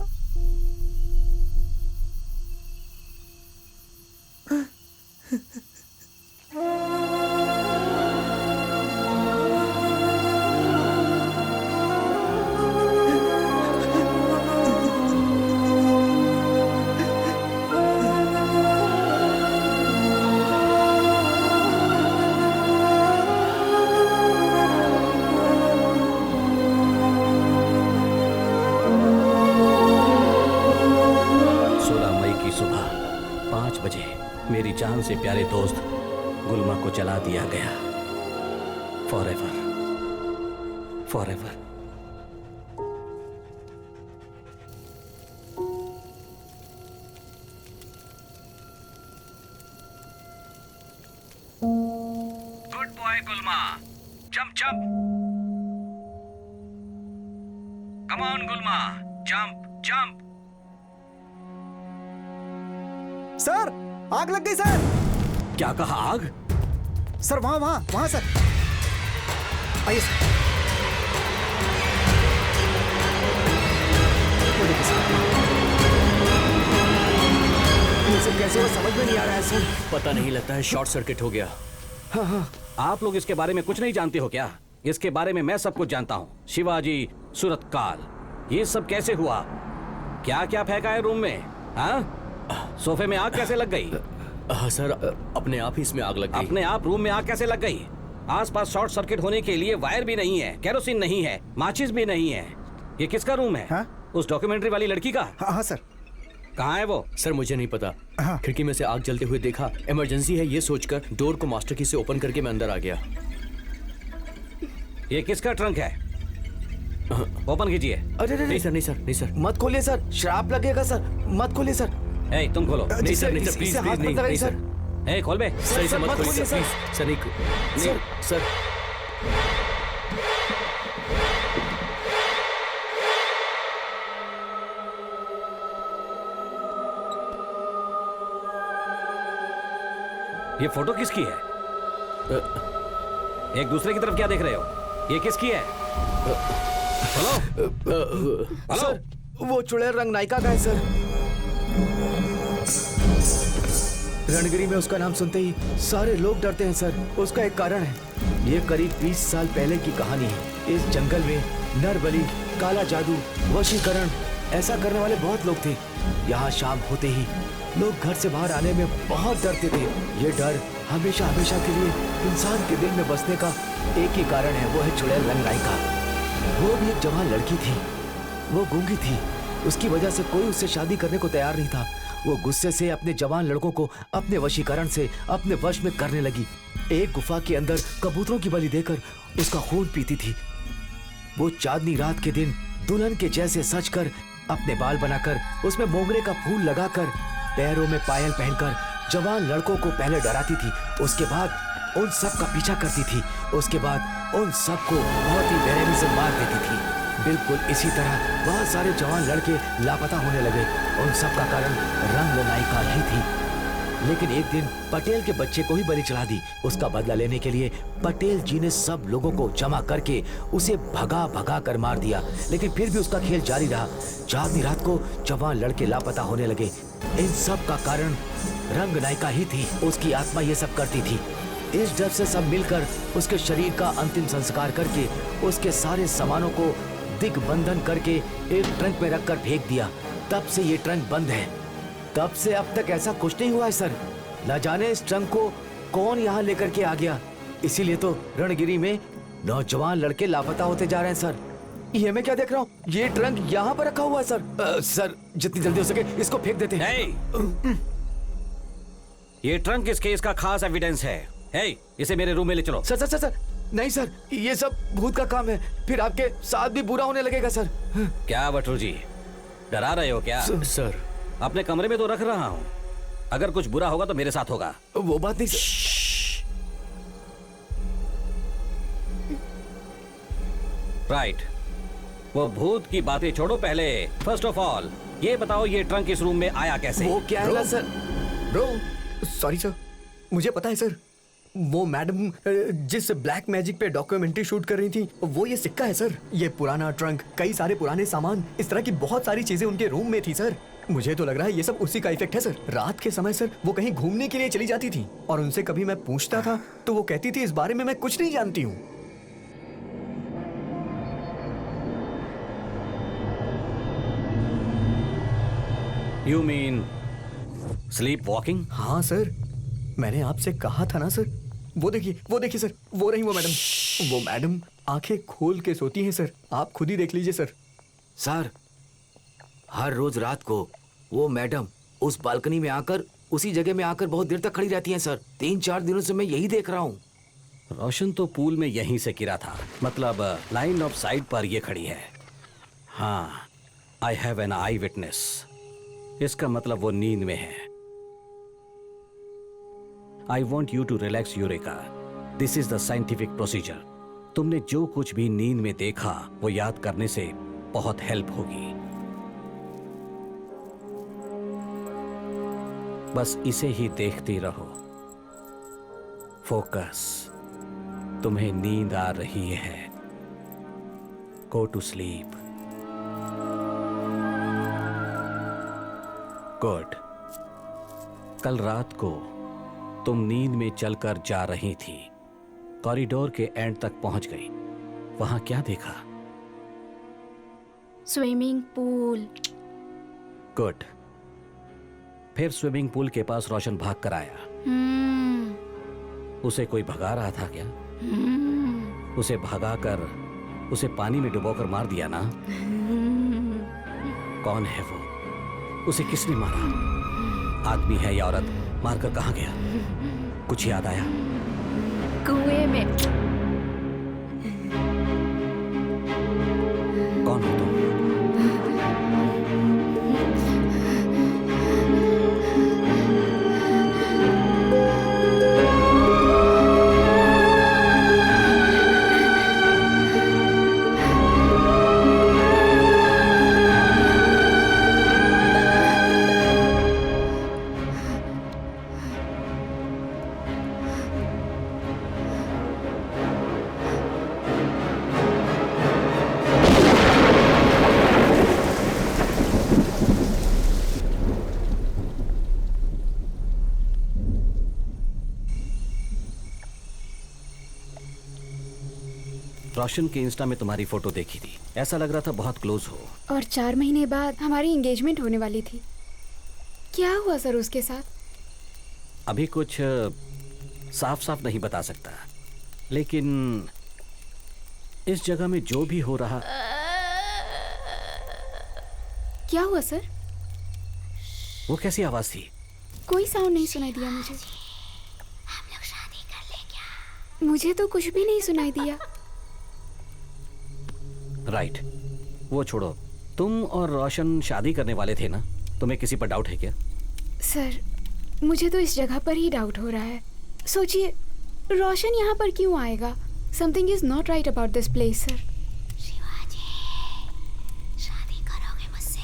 मेरी जान से प्यारे दोस्त गुलमा को जला दिया गया। Forever, forever. Good boy Gulma, jump jump. Come on Gulma, jump jump. Sir, आग लग गई सर। क्या कहा? आग? सर वहां वहां वहां सर, आइए सर। ये सब कैसे हुआ समझ में नहीं आ रहा है सर। पता नहीं, लगता है शॉर्ट सर्किट हो गया। हाँ हाँ। आप लोग इसके बारे में कुछ नहीं जानते हो क्या? इसके बारे में मैं सब कुछ जानता हूँ। शिवाजी, सूरतकाल, ये सब कैसे हुआ? क्या क्या फेंका है रूम में? हाँ? सोफे में आग कैसे लग गई? सर, अपने आप ही इसमें आग लग गई। अपने आप रूम में आग कैसे लग गई? आसपास शॉर्ट सर्किट होने के लिए वायर भी नहीं है, केरोसिन नहीं है, माचिस भी नहीं है। ये किसका रूम है? हाँ? उस डॉक्यूमेंट्री वाली लड़की का? हाँ हाँ सर। कहाँ है वो? सर मुझे नहीं पता। हाँ। खिड़की में से आग जलते हुए देखा, इमरजेंसी है ये सोचकर डोर को मास्टर की से ओपन करके मैं अंदर आ गया। ये किसका ट्रंक है? ओपन कीजिए। अरे नहीं सर, नहीं सर, नहीं सर। मत खोलिए सर, श्राप लगेगा सर, मत खोलिए सर। ए, तुम खोलो। नहीं सर, नहीं सर, प्लीज प्लीज नहीं, नहीं सर। ए, खोल बे। सर इसे मत खोलिए सर, प्लीज सर, नहीं सर। ये फोटो किसकी है? एक दूसरे की तरफ क्या देख रहे हो? ये किसकी है? Hello hello. सर, वो चुड़ैल रंग नायिका का है सर। रणगिरी में उसका नाम सुनते ही सारे लोग डरते हैं सर। उसका एक कारण है। ये करीब 20 साल पहले की कहानी है। इस जंगल में नरबली, काला जादू, वशीकरण ऐसा करने वाले बहुत लोग थे। यहाँ शाम होते ही लोग घर से बाहर आने में बहुत डरते थे। ये डर हमेशा हमेशा के लिए इंसान के दिल में बसने का एक ही कारण है, वो है चुड़ैल रंग नायिका। वो भी एक जवान लड़की थी। वो गूंगी थी। उसकी वजह से कोई उससे शादी करने को तैयार नहीं था। वो गुस्से से अपने जवान लड़कों को अपने वशीकरण से अपने वश में करने लगी। एक गुफा के अंदर कबूतरों की बलि देकर उसका खून पीती थी। वो चांदनी रात के दिन दुल्हन के जैसे सजकर, अपने बाल बनाकर, उसमें मोगरे का फूल लगाकर, पैरों में पायल पहनकर जवान लड़कों को पहले डराती थी। उसके बाद उन सब का पीछा करती थी। उसके बाद उन सबको बहुत ही बेरहमी से मार देती थी। बिल्कुल इसी तरह बहुत सारे जवान लड़के लापता होने लगे। उन सब का कारण रंग नायिका ही थी। लेकिन एक दिन पटेल के बच्चे को ही बलि चढ़ा दी। उसका बदला लेने के लिए पटेल जी ने सब लोगों को जमा करके उसे भगा भगा कर मार दिया। लेकिन फिर भी उसका खेल जारी रहा। चांदनी रात को जवान लड़के लापता होने लगे। इन सब का कारण रंग नायिका ही थी। उसकी आत्मा ये सब करती थी। इस डर से सब मिलकर उसके शरीर का अंतिम संस्कार करके उसके सारे सामानों को दिग्बंधन करके एक ट्रंक में रखकर फेंक दिया। तब से ये ट्रंक बंद है। तब से अब तक ऐसा कुछ नहीं हुआ है सर। न जाने इस ट्रंक को कौन यहाँ लेकर के आ गया। इसीलिए तो रणगिरी में नौजवान लड़के लापता होते जा रहे हैं सर। ये मैं क्या देख रहा हूँ? ये ट्रंक यहाँ पर रखा हुआ है सर। सर जितनी जल्दी हो सके इसको फेंक देते हैं। Hey! ये ट्रंक इस केस का खास एविडेंस है। Hey, इसे मेरे रूम में ले चलो। सर सर सर सर नहीं सर, ये सब भूत का काम है, फिर आपके साथ भी बुरा होने लगेगा सर। क्या बटरू जी, डरा रहे हो क्या? सर अपने कमरे में तो रख रहा हूँ, अगर कुछ बुरा होगा तो मेरे साथ होगा। वो बात नहीं सर। राइट, वो भूत की बातें छोड़ो पहले। फर्स्ट ऑफ ऑल ये बताओ ये ट्रंक इस रूम में आया कैसे? वो क्या है ना सर? ब्रो सॉरी सर, मुझे पता है सर, वो मैडम जिस ब्लैक मैजिक पे डॉक्यूमेंट्री शूट कर रही थी, वो ये सिक्का है सर। ये पुराना ट्रंक, कई सारे पुराने सामान, इस तरह की बहुत सारी चीजें उनके रूम में थी सर। मुझे तो लग रहा है ये सब उसी का इफेक्ट है सर। रात के समय सर वो कहीं घूमने के लिए चली जाती थी और उनसे कभी मैं पूछता था तो वो कहती थी इस बारे में मैं कुछ नहीं जानती हूँ। You mean sleep walking? हाँ सर, मैंने आपसे कहा था ना सर। वो देखिए सर, वो रही वो मैडम आंखें खोल के सोती हैं सर। आप खुद ही देख लीजिए सर। सर हर रोज रात को वो मैडम उस बालकनी में आकर, उसी जगह में आकर बहुत देर तक खड़ी रहती हैं सर। 3-4 दिनों से मैं यही देख रहा हूँ। रोशन तो पूल में यहीं से गिरा था, मतलब लाइन ऑफ साइट पर ये खड़ी है। हाँ, I have an eye witness. इसका मतलब वो नींद में है। I want you to relax Eureka. This is the scientific procedure. तुमने जो कुछ भी नींद में देखा वो याद करने से बहुत हेल्प होगी। बस इसे ही देखती रहो। फोकस। तुम्हें नींद आ रही है। Go to sleep. गुड। कल रात को तुम नींद में चलकर जा रही थी, कॉरिडोर के एंड तक पहुंच गई। वहां क्या देखा? Swimming pool. गुड। फिर स्विमिंग पूल के पास रोशन भाग कर आया। उसे कोई भगा रहा था क्या? उसे भगाकर उसे पानी में डुबोकर मार दिया ना? कौन है वो? उसे किसने मारा? आदमी है या औरत? मारकर कहाँ गया? कुछ याद आया? कुएं में। कौन हो तुम? रोशन के इंस्टा में तुम्हारी फोटो देखी थी, ऐसा लग रहा था बहुत क्लोज हो। और 4 महीने बाद हमारी एंगेजमेंट होने वाली थी। क्या हुआ सर उसके साथ? अभी कुछ साफ साफ नहीं बता सकता, लेकिन इस जगह में जो भी हो रहा। क्या हुआ सर? वो कैसी आवाज थी? कोई साउंड नहीं सुनाई दिया मुझे। हम लोग शादी कर ले क्या? मुझे तो कुछ भी नहीं सुनाई दिया। राइट, वो छोड़ो। तुम और रोशन शादी करने वाले थे ना? तुम्हें किसी पर डाउट है क्या? सर मुझे तो इस जगह पर ही डाउट हो रहा है। सोचिए, रोशन यहाँ पर क्यों आएगा? Something is not right about this place sir. Shivaji, शादी करोगे मुझसे?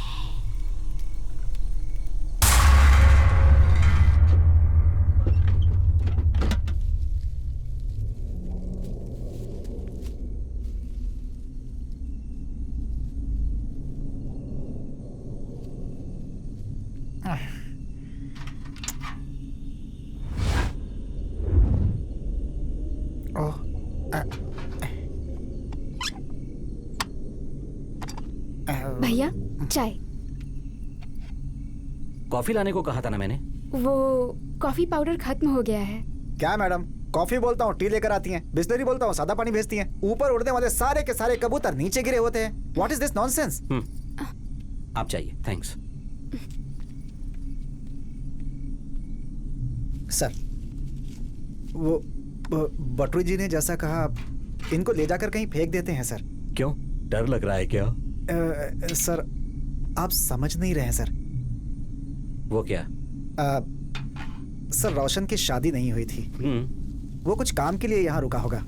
भैया चाय। कॉफी लाने को कहा था ना मैंने। वो कॉफी पाउडर खत्म हो गया है। क्या मैडम, कॉफी बोलता हूँ टी लेकर आती हैं, बिस्लरी बोलता हूँ सादा पानी भेजती हैं। ऊपर उड़ने वाले सारे के सारे कबूतर नीचे गिरे होते हैं। What is this nonsense? आप चाहिए, थैंक्स। सर, वो बटरू जी ने जैसा कहा, इनको ले जाकर कहीं फेंक देते हैं सर। क्यों, डर लग रहा है क्या? सर, आप समझ नहीं रहे हैं सर। वो क्या? सर, रोशन की शादी नहीं हुई थी। वो कुछ काम के लिए यहाँ रुका होगा।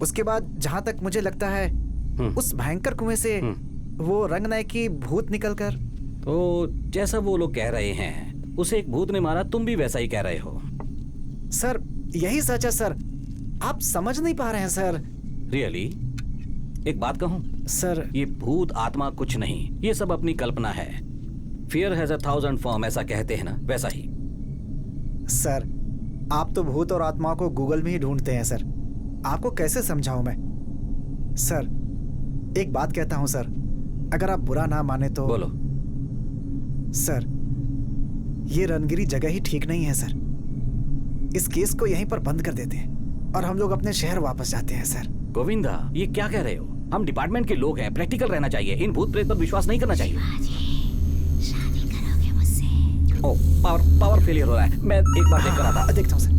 उसके बाद जहाँ तक मुझे लगता है उस भयंकर कुएं से वो रंगनायक की भूत निकलकर। तो जैसा वो लोग कह रहे हैं उसे एक भूत ने मारा, तुम भी वैसा ही कह रहे हो। सर, यही सच है सर। आप समझ नहीं पा रहे हैं सर। रियली? एक बात कहूं सर, ये भूत आत्मा कुछ नहीं, ये सब अपनी कल्पना है। फियर हैज 1,000 फॉर्म, ऐसा कहते हैं ना, वैसा ही। सर, आप तो भूत और आत्माओं को गूगल में ही ढूंढते हैं सर। आपको कैसे समझाऊं मैं? सर, एक बात कहता हूं सर, अगर आप बुरा ना माने तो। बोलो। सर, ये रणगिरी जगह ही ठीक नहीं है सर। इस केस को यहीं पर बंद कर देते हैं और हम लोग अपने शहर वापस जाते हैं सर। गोविंदा, ये क्या कह रहे हो? हम डिपार्टमेंट के लोग हैं, प्रैक्टिकल रहना चाहिए। इन भूत प्रेत पर विश्वास नहीं करना चाहिए। शादी करोगे मुझसे? ओ, पावर फेलियर हो रहा है। मैं एक बार देख कर आता। देखता हूँ sir.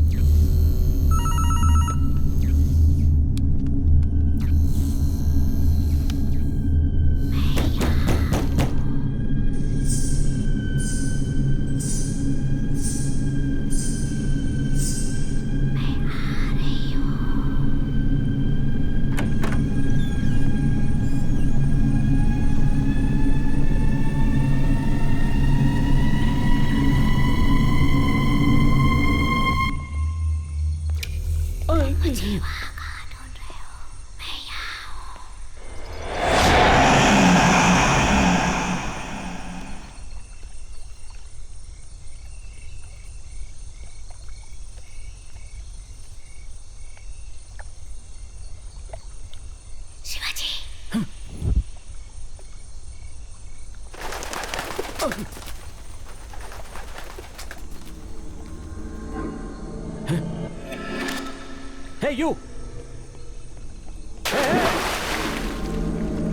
Hey, you!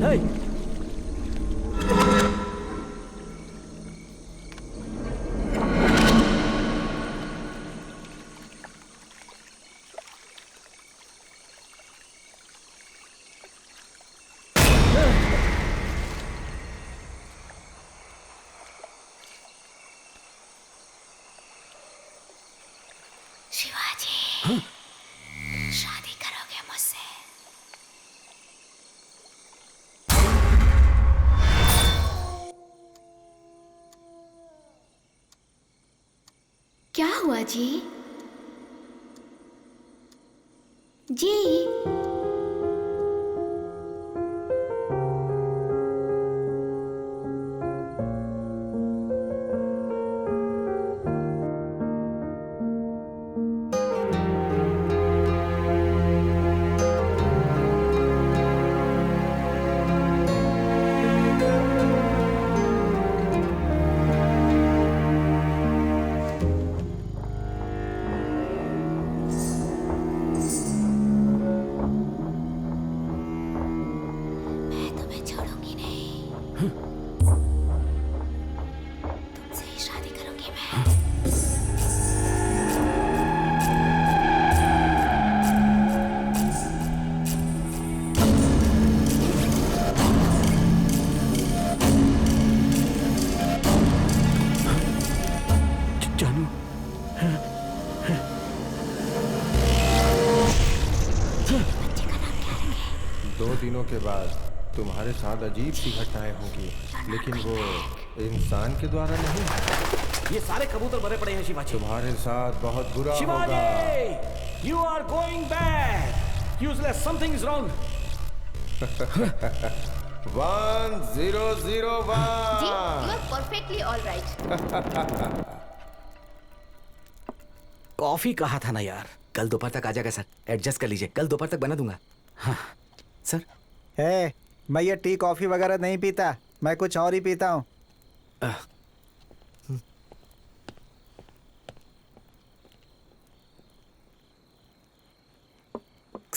Hey! Shivaji, शादी करोगे मुझसे? क्या हुआ जी? जी, दिनों के बाद तुम्हारे साथ अजीब सी घटनाएं होंगी, लेकिन वो इंसान के द्वारा नहीं है। ये सारे कबूतर मरे पड़े हैं शिवाजी। तुम्हारे साथ बहुत बुरा होगा। Shivaji, you are going bad. Useless, something is wrong. 1001 जी, you are perfectly all right. Coffee कहा था ना यार, कल दोपहर तक आ जाएगा सर। एडजस्ट कर लीजिए, कल दोपहर तक बना दूंगा। हाँ सर। मैं ये टी कॉफी वगैरह नहीं पीता, मैं कुछ और ही पीता हूँ।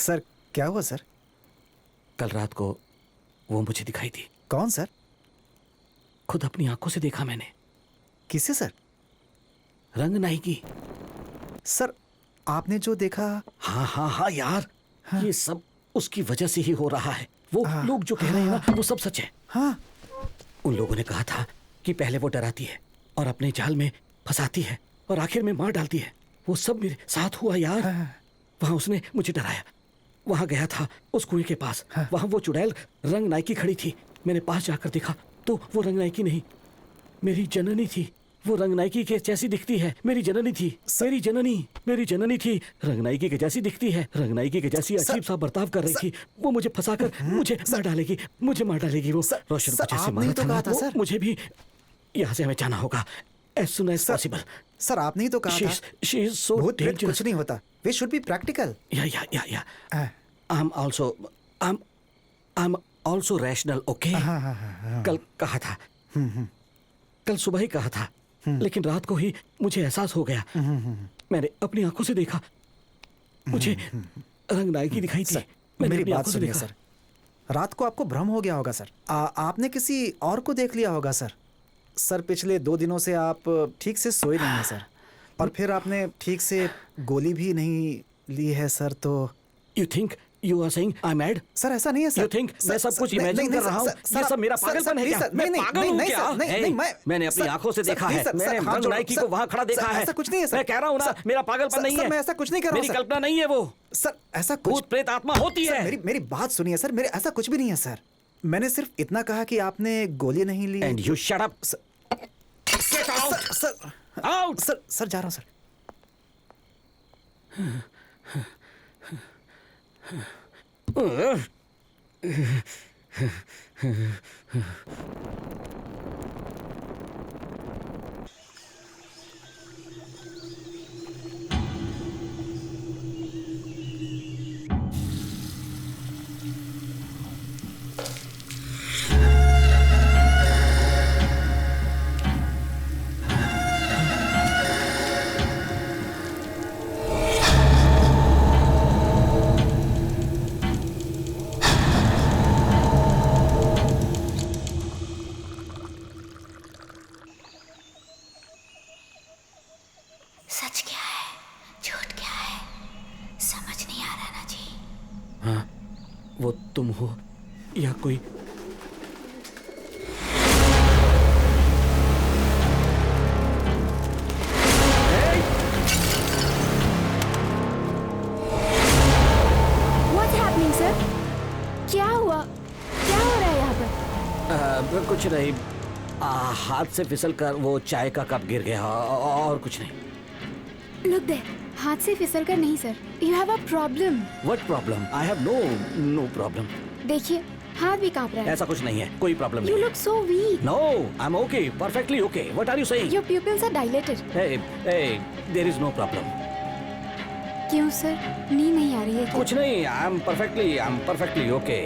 सर क्या हुआ सर? कल रात को वो मुझे दिखाई थी। कौन सर? खुद अपनी आंखों से देखा मैंने। किसे सर? रंगनाई की। सर आपने जो देखा? हाँ हाँ हाँ यार, ये सब उसकी वजह से ही हो रहा है। वो लोग जो कह रहे हैं ना, वो सब सच है। हाँ। उन लोगों ने कहा था कि पहले वो डराती है और अपने जाल में फंसाती है और आखिर में मार डालती है। वो सब मेरे साथ हुआ यार। वहां उसने मुझे डराया। वहां गया था उस कुएं के पास। वहां वो चुड़ैल रंगनाई की खड़ी थी। मैंने पास जाकर देखा तो वो रंगनाई की नहीं, मेरी जननी थी। वो रंगनायकी के जैसी दिखती है। मेरी जननी थी, मेरी जननी थी। रंगनायकी के जैसी दिखती है। रंगनायकी के जैसी अजीब सा बर्ताव कर रही थी। वो मुझे फंसाकर मुझे मार डालेगी। वो रोशन को जैसे मारा था ना, वो मुझे भी यहाँ से हमें जाना होगा as soon as possible। Sir आपने ही तो कहा था she is so भूत प्रेत dangerous। कुछ नहीं होता। We should be practical। Yeah। I'm also rational, okay? कल कहा था, कल सुबह ही कहा था, लेकिन रात को ही मुझे एहसास हो गया। मैंने अपनी आंखों से देखा, मुझे रंगनायकी दिखाई थी। मेरी बात सुनिए सर, रात को आपको भ्रम हो गया होगा सर। आपने किसी और को देख लिया होगा सर। सर पिछले 2 दिनों से आप ठीक से सोए नहीं हैं सर, और फिर आपने ठीक से गोली भी नहीं ली है सर। तो You think you are saying I'm mad? Sir ऐसा नहीं है सर। You think मैं सब कुछ इमेजिन कर रहा हूँ? ये सब मेरा पागलपन है क्या? मैं पागल हूँ क्या? मैंने अपनी आंखों से देखा है। मैंने रंगनायकी को वहाँ खड़ा देखा है। ऐसा कुछ नहीं है सर। मैं कह रहा हूँ ना, मेरा पागलपन नहीं है। मैं ऐसा कुछ नहीं कर रहा हूँ। मेरी कल्पना नहीं है वो। सर ऐसा कुछ भूत प्रेत आत्मा होती है। मेरी बात सुनिए सर, मेरे ऐसा कुछ भी नहीं है सर। मैंने सिर्फ इतना कहा कि आपने गोली नहीं ली। And you shut up. Get out. Sir Out. Sir जा रहा हूँ सर। सच क्या है, झूठ क्या है, समझ नहीं आ रहा ना जी। हाँ, वो तुम हो या कोई What's happening, sir? क्या हुआ? क्या हो रहा है यहाँ पर? कुछ नहीं। हाथ से फिसल कर वो चाय का कप गिर गया और कुछ नहीं। Look there. हाथ से फिसल कर नहीं sir. You have a problem. What problem? I have no problem. देखिए हाथ भी कांप रहा है। ऐसा कुछ नहीं है, कोई प्रॉब्लम You नहीं look so weak. No, I'm okay, perfectly okay. What are you saying? Your pupils are dilated. Hey, there is no problem. क्यों सर? नींद नहीं आ रही है क्या? कुछ नहीं, I'm perfectly okay.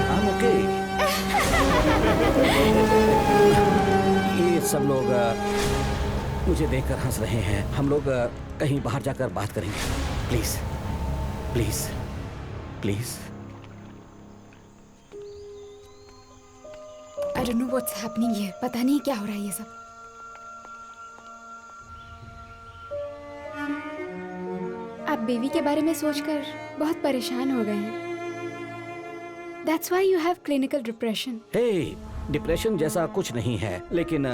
I'm okay. ये सब लोग मुझे देखकर हंस रहे हैं। हम लोग कहीं बाहर जाकर बात करेंगे। Please. I don't know what's happening here. पता नहीं क्या हो रहा है ये सब। आप बेबी के बारे में सोचकर बहुत परेशान हो गए हैं। That's why you have clinical depression. Hey, depression जैसा कुछ नहीं है, लेकिन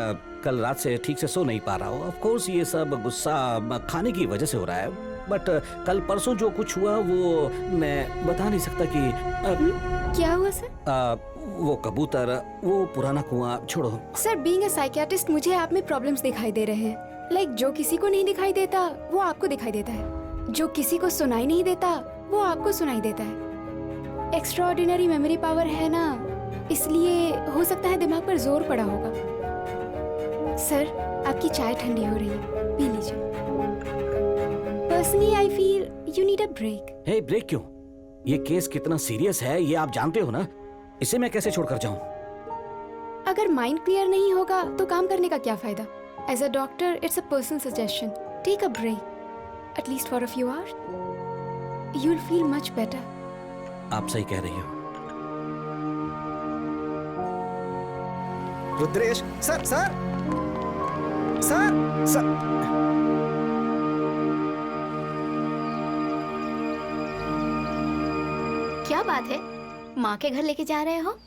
कल रात से ठीक से सो नहीं पा रहा हूँ। ऑफ कोर्स ये सब गुस्सा खाने की वजह से हो रहा है, बट कल परसों जो कुछ हुआ वो मैं बता नहीं सकता कि क्या हुआ सर? वो कबूतर, वो पुराना कुआं छोड़ो। सर बीइंग अ साइकियाट्रिस्ट मुझे आप में प्रॉब्लम्स दिखाई दे रहे हैं। लाइक जो किसी को नहीं दिखाई देता वो आपको दिखाई देता है, जो किसी को सुनाई नहीं देता वो आपको सुनाई देता है। एक्स्ट्राऑर्डिनरी मेमोरी पावर है ना, इसलिए हो सकता है दिमाग पर जोर पड़ा होगा। सर आपकी चाय ठंडी हो रही है, पी लीजिए। Personally I feel you need a break. Hey, break क्यों? ये केस कितना सीरियस है ये आप जानते हो ना, इसे मैं कैसे छोड़कर जाऊं? अगर माइंड क्लियर नहीं होगा तो काम करने का क्या फायदा? As a doctor, it's a personal suggestion. Take a break, at least for a few hours. You'll feel much better. आप सही कह रही हो। Rudresh sir sir sir sir क्या बात है, माँ के घर लेके जा रहे हो?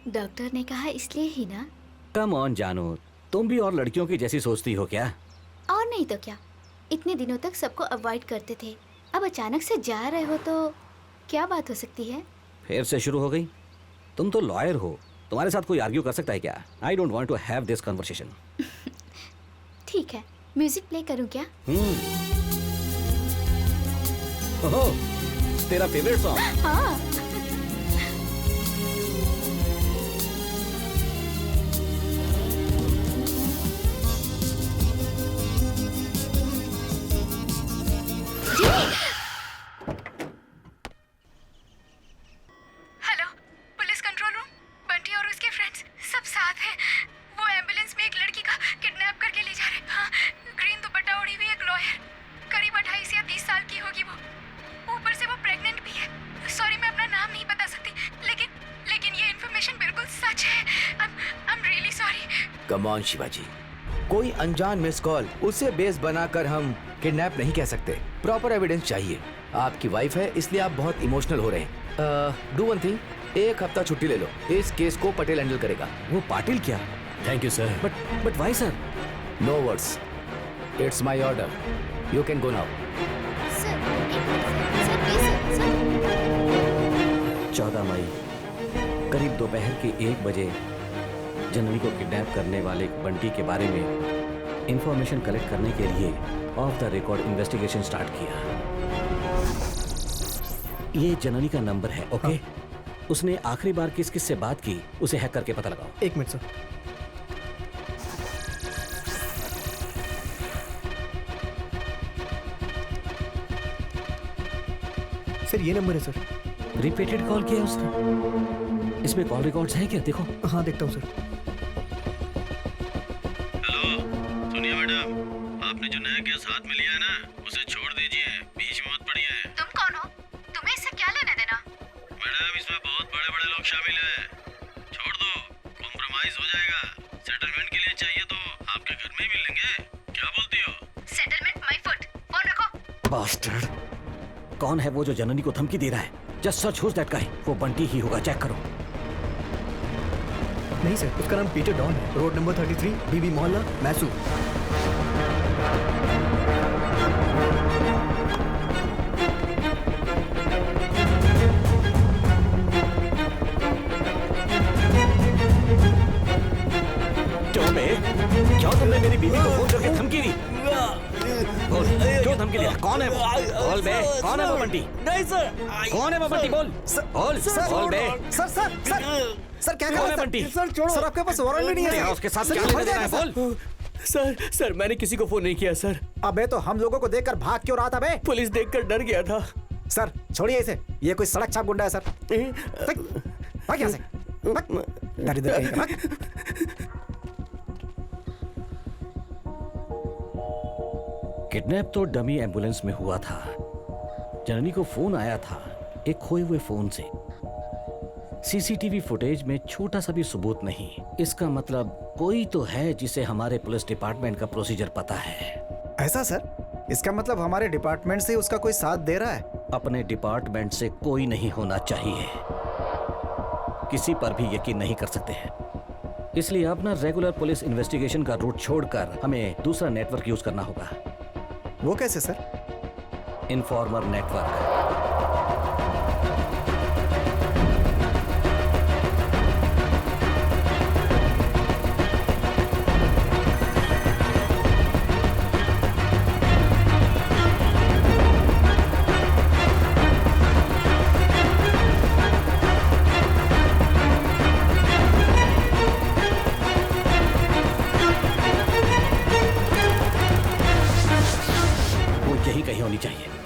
डॉक्टर ने कहा इसलिए ही ना। कम ऑन जानू, तुम भी और लड़कियों की जैसी सोचती हो क्या? और नहीं तो क्या, इतने दिनों तक सबको अवॉइड करते थे, अब अचानक से जा रहे हो तो क्या बात हो सकती है? फिर से शुरू हो गई? तुम तो लॉयर हो, तुम्हारे साथ कोई आर्ग्यू कर सकता है क्या? I don't want to have this conversation. ठीक है, म्यूजिक प्ले करूं क्या? ओहो, तेरा फेवरेट सॉन्ग? हाँ। Hello, police control room. Bunty और उसके फ्रेंड्स सब साथ हैं। वो एम्बुलेंस में एक लड़की का किडनैप करके ले जा रहे हैं। हाँ, ग्रीन दुपट्टा ओढ़ी हुई एक लॉयर, करीब 28 या 30 साल की होगी वो। ऊपर से वो प्रेग्नेंट भी है। सॉरी, मैं अपना नाम नहीं बता सकती, लेकिन ये इन्फॉर्मेशन बिल्कुल सच है। आई am really sorry. Come on Shivaji, कोई अनजान मिस कॉल उसे बेस बनाकर हम किडनैप नहीं कह सकते। प्रॉपर एविडेंस चाहिए। आपकी वाइफ है इसलिए आप बहुत इमोशनल हो रहे हैं। डू वन थिंग, एक हफ्ता छुट्टी ले लो, इस केस को पटेल हैंडल करेगा। वो पाटिल क्या? Thank you sir. But why sir? No words, it's my order, you can go now. Sir, एक मिनट सर, प्लीज सर। 14 मई करीब दोपहर के 1 बजे जननी को किडनैप करने वाले बंटी के बारे में इंफॉर्मेशन कलेक्ट करने के लिए of the record investigation start किया। ये जननी का नंबर है, ओके? उसने आखिरी बार किस किस से बात की उसे हैक करके पता लगाओ। 1 मिनट सर। सर ये नंबर है सर। रिपीटेड कॉल किया उसने। इसमें कॉल रिकॉर्ड्स हैं क्या? देखो। हाँ देखता हूँ सर। हेलो सोनिया मैडम, आपने जो नया केस हाथ में लिया है ना, उसे छोड़ दीजिए, बीच में मत पड़िए। तुम कौन हो? तुम्हें इससे क्या लेना देना? मैडम इसमें बहुत बड़े बड़े लोग शामिल हैं, छोड़ दो, कॉम्प्रोमाइज हो जाएगा। सेटलमेंट के लिए चाहिए तो आपके घर में ही मिल लेंगे, क्या बोलती हो? सेटलमेंट माय फुट, फोन रखो। बास्टर्ड, कौन है वो जो जननी को धमकी दे रहा है? Just search who's that guy. वो बंटी ही होगा, चेक करो। नहीं सर, उसका नाम पीटर डॉन है, रोड नंबर 33, बीबी मोहल्ला, मैसूर। क्या तुमने मेरी बीवी को फोन करके धमकी दी? बोल, क्यों धमकी दिया? कौन है वो? बोल बे, कौन है वो बंटी? नहीं सर। कौन है वो बंटी? बोल बोल बोल बे। सर सर सर सर क्या कर कौन रहे है हैं बंटी? सर छोड़ो सर, आपके पास वारंट भी नहीं है। तेरा उसके साथ सर, क्या ये लेना हो देना है? जाएगा, बोल। सर मैंने किसी को फोन नहीं किया सर। अबे तो हम लोगों को देखकर भाग क्यों रहा था बे? पुलिस देखकर डर गया था। सर छोड़िए इसे, ये कोई सड़क छाप गुंडा है सर। भाग यहाँ से, भाग। दरिद्र कहीं का, भाग। किडनैप तो डमी एम्बुलेंस में हुआ था। जननी को फोन आया था एक खोए हुए फोन से। सीसीटीवी फुटेज में छोटा सा भी सबूत नहीं। इसका मतलब कोई तो है जिसे हमारे पुलिस डिपार्टमेंट का प्रोसीजर पता है। ऐसा सर? इसका मतलब हमारे डिपार्टमेंट से उसका कोई साथ दे रहा है? अपने डिपार्टमेंट से कोई नहीं होना चाहिए, किसी पर भी यकीन नहीं कर सकते हैं। इसलिए अपना रेगुलर पुलिस इन्वेस्टिगेशन का रूट छोड़कर हमें दूसरा नेटवर्क यूज करना होगा। वो कैसे सर? Informer network.